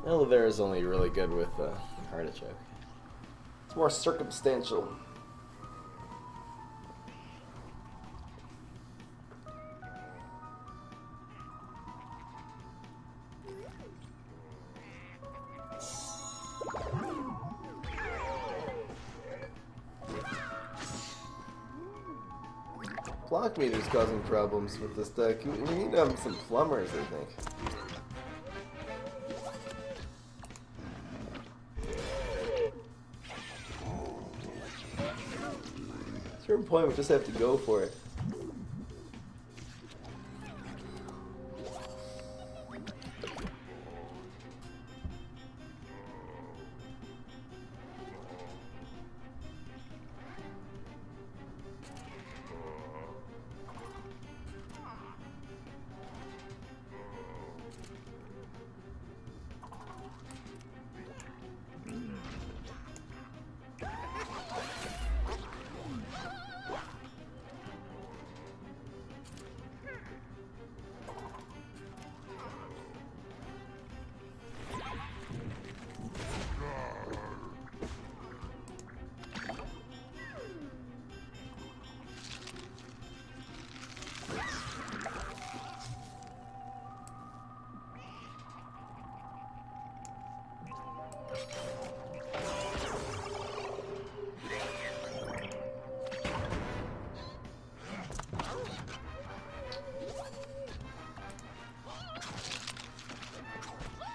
Aloe Vera is only really good with Artichoke. It's more circumstantial. Block meter's causing problems with this deck. We need some plumbers, I think. At a certain point, we just have to go for it.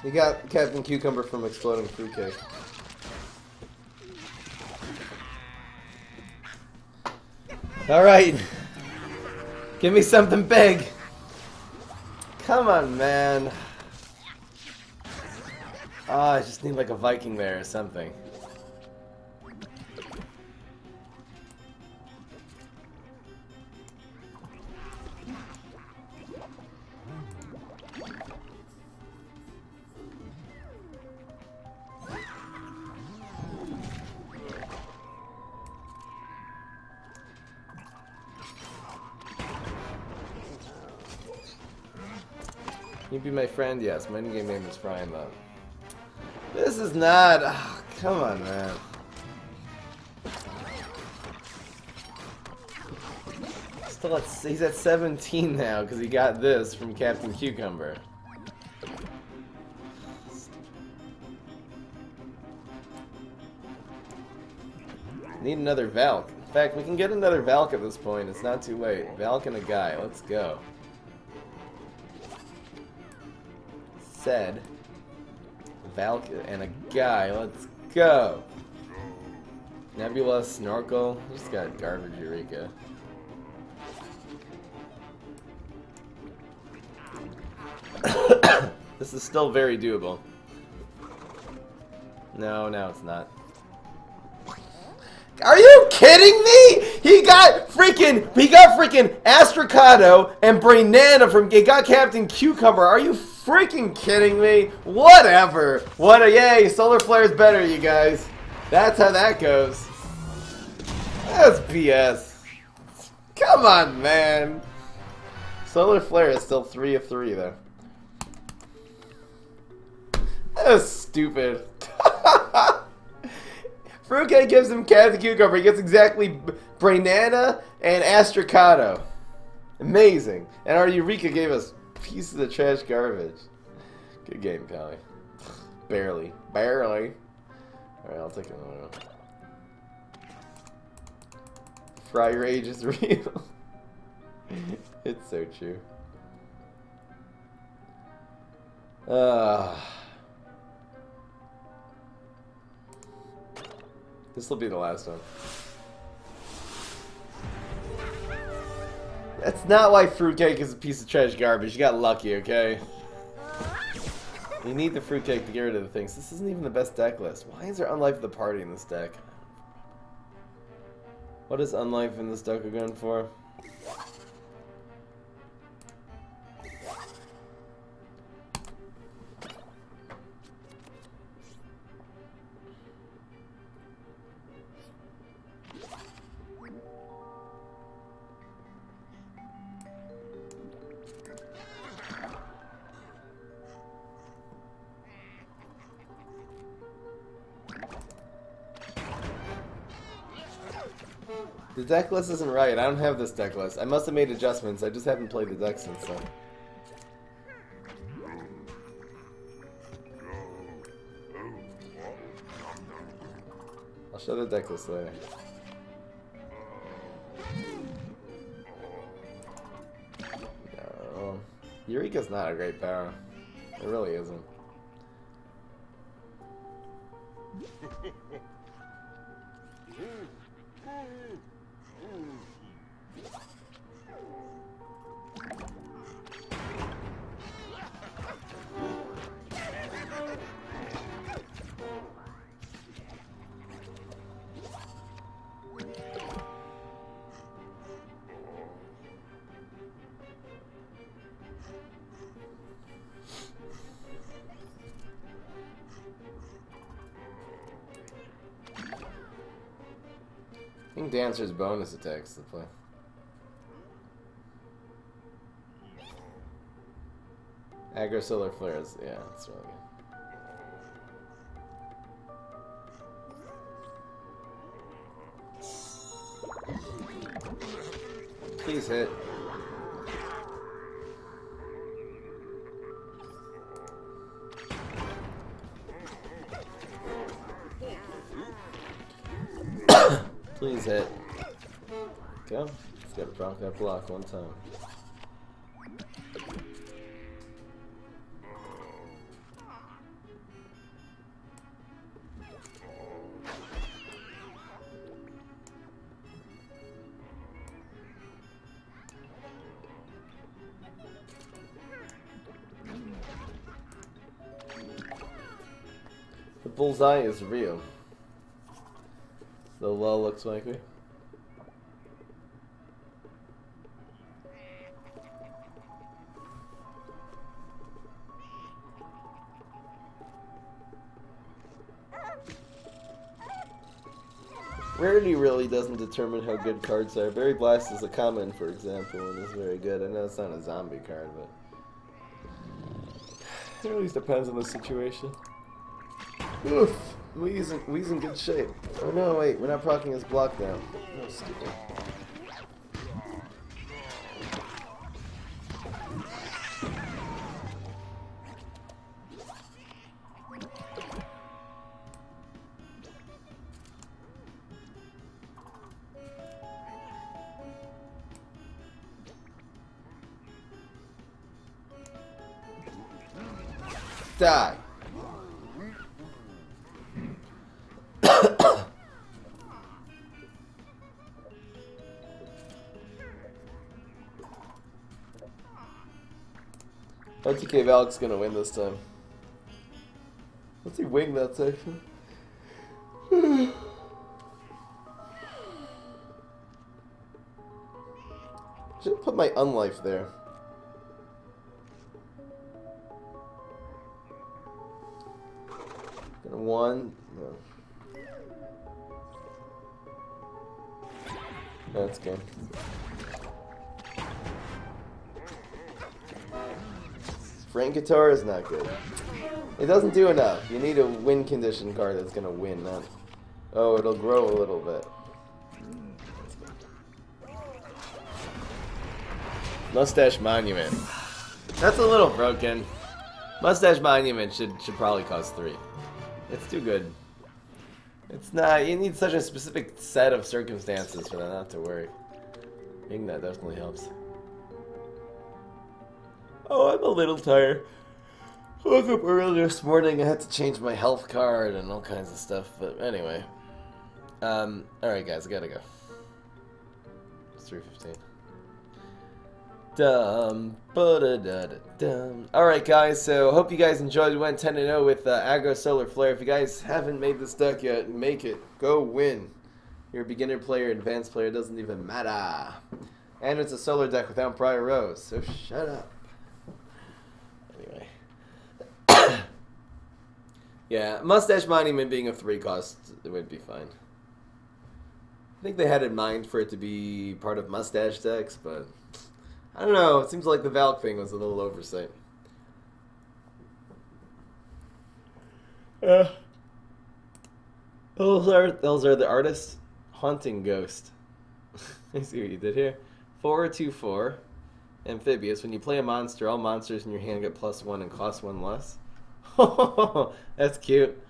You got Captain Cucumber from Exploding Fruitcake. Alright. Give me something big. Come on, man. Ah, I just need like a Viking there or something. You be my friend? Yes, my in-game name is Brian though. This is not... Oh, come on, man. Still at, he's at 17 now because he got this from Captain Cucumber. Need another Valk. In fact, we can get another Valk at this point. It's not too late. Valk and a guy. Let's go. Said Valk and a guy. Let's go. Nebula, Snorkel. Just got garbage Eureka. This is still very doable. No, it's not. Are you kidding me? He got freaking Astrocado and Brainana from. He got Captain Cucumber. Are you freaking kidding me? Whatever. What a yay! Solar Flare's better, you guys. That's how that goes. That's BS. Come on, man. Solar Flare is still 3 of 3 though. That's stupid. Fruitcake gives him Captain Cucumber. He gets exactly Brainana and Astrocado. Amazing. And our Eureka gave us pieces of trash garbage. Good game, Pally. Barely. Alright, I'll take another one. Fry Rage is real. It's so true. This will be the last one. That's not why Fruitcake is a piece of trash garbage. You got lucky, okay? You need the Fruitcake to get rid of the things. This isn't even the best deck list. Why is there Unlife of the Party in this deck? What is Unlife in this deck we're going for? The deck list isn't right. I don't have this deck list. I must have made adjustments. I just haven't played the deck since then. I'll show the deck list later. Eureka's not a great power. It really isn't. I think Dancer's bonus attacks to play. Aggro Solar Flares, yeah, that's really good. Please hit. Please hit. Go. Just gotta proc that block one time. The bullseye is real. The lull looks like me. Rarity really doesn't determine how good cards are. Berry Blast is a common, for example, and is very good. I know it's not a zombie card, but it always depends on the situation. Oof. Wee's in good shape. Oh no, wait, we're not proccing his block down. No, stupid. Die. OTK Valk's gonna win this time. Let's see, wing that section. Should put my unlife there. Gonna one. No. That's good. Frank Guitar is not good. It doesn't do enough. You need a win condition card that's gonna win, not... Oh, it'll grow a little bit. Mustache Monument. That's a little broken. Mustache Monument should probably cost 3. It's too good. It's not... You need such a specific set of circumstances for that not to work. I think that definitely helps. Oh, I'm a little tired. I woke up early this morning. I had to change my health card and all kinds of stuff. But anyway. Alright guys, I gotta go. It's 3:15. Alright guys, so hope you guys enjoyed. We went 10-0 with Aggro Solar Flare. If you guys haven't made this deck yet, make it. Go win. You're a beginner player, advanced player, it doesn't even matter. And it's a solar deck without prior rows, so shut up. Anyway. Yeah, Mustache Monument being a 3 cost, it would be fine. I think they had in mind for it to be part of Mustache decks, but I don't know. It seems like the Valk thing was a little oversight. Those are the artists. Haunting Ghost. I see what you did here. 4/2/4. Amphibious. When you play a monster, all monsters in your hand get +1 and cost 1 less. That's cute.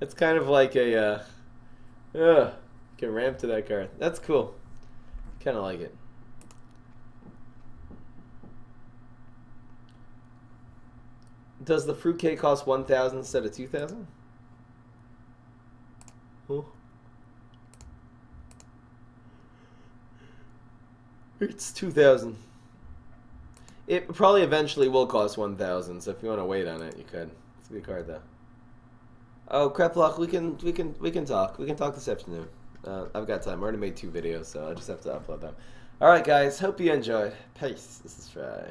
It's kind of like a you can ramp to that card. That's cool. Kind of like it. Does the fruitcake cost 1,000 instead of 2,000? Huh? It's 2,000. It probably eventually will cost 1,000. So if you want to wait on it, you could. It's a good card though. Oh, Creplock, we can talk. We can talk this afternoon. I've got time. I already made 2 videos, so I just have to upload them. All right, guys. Hope you enjoyed. Peace. This is Fry.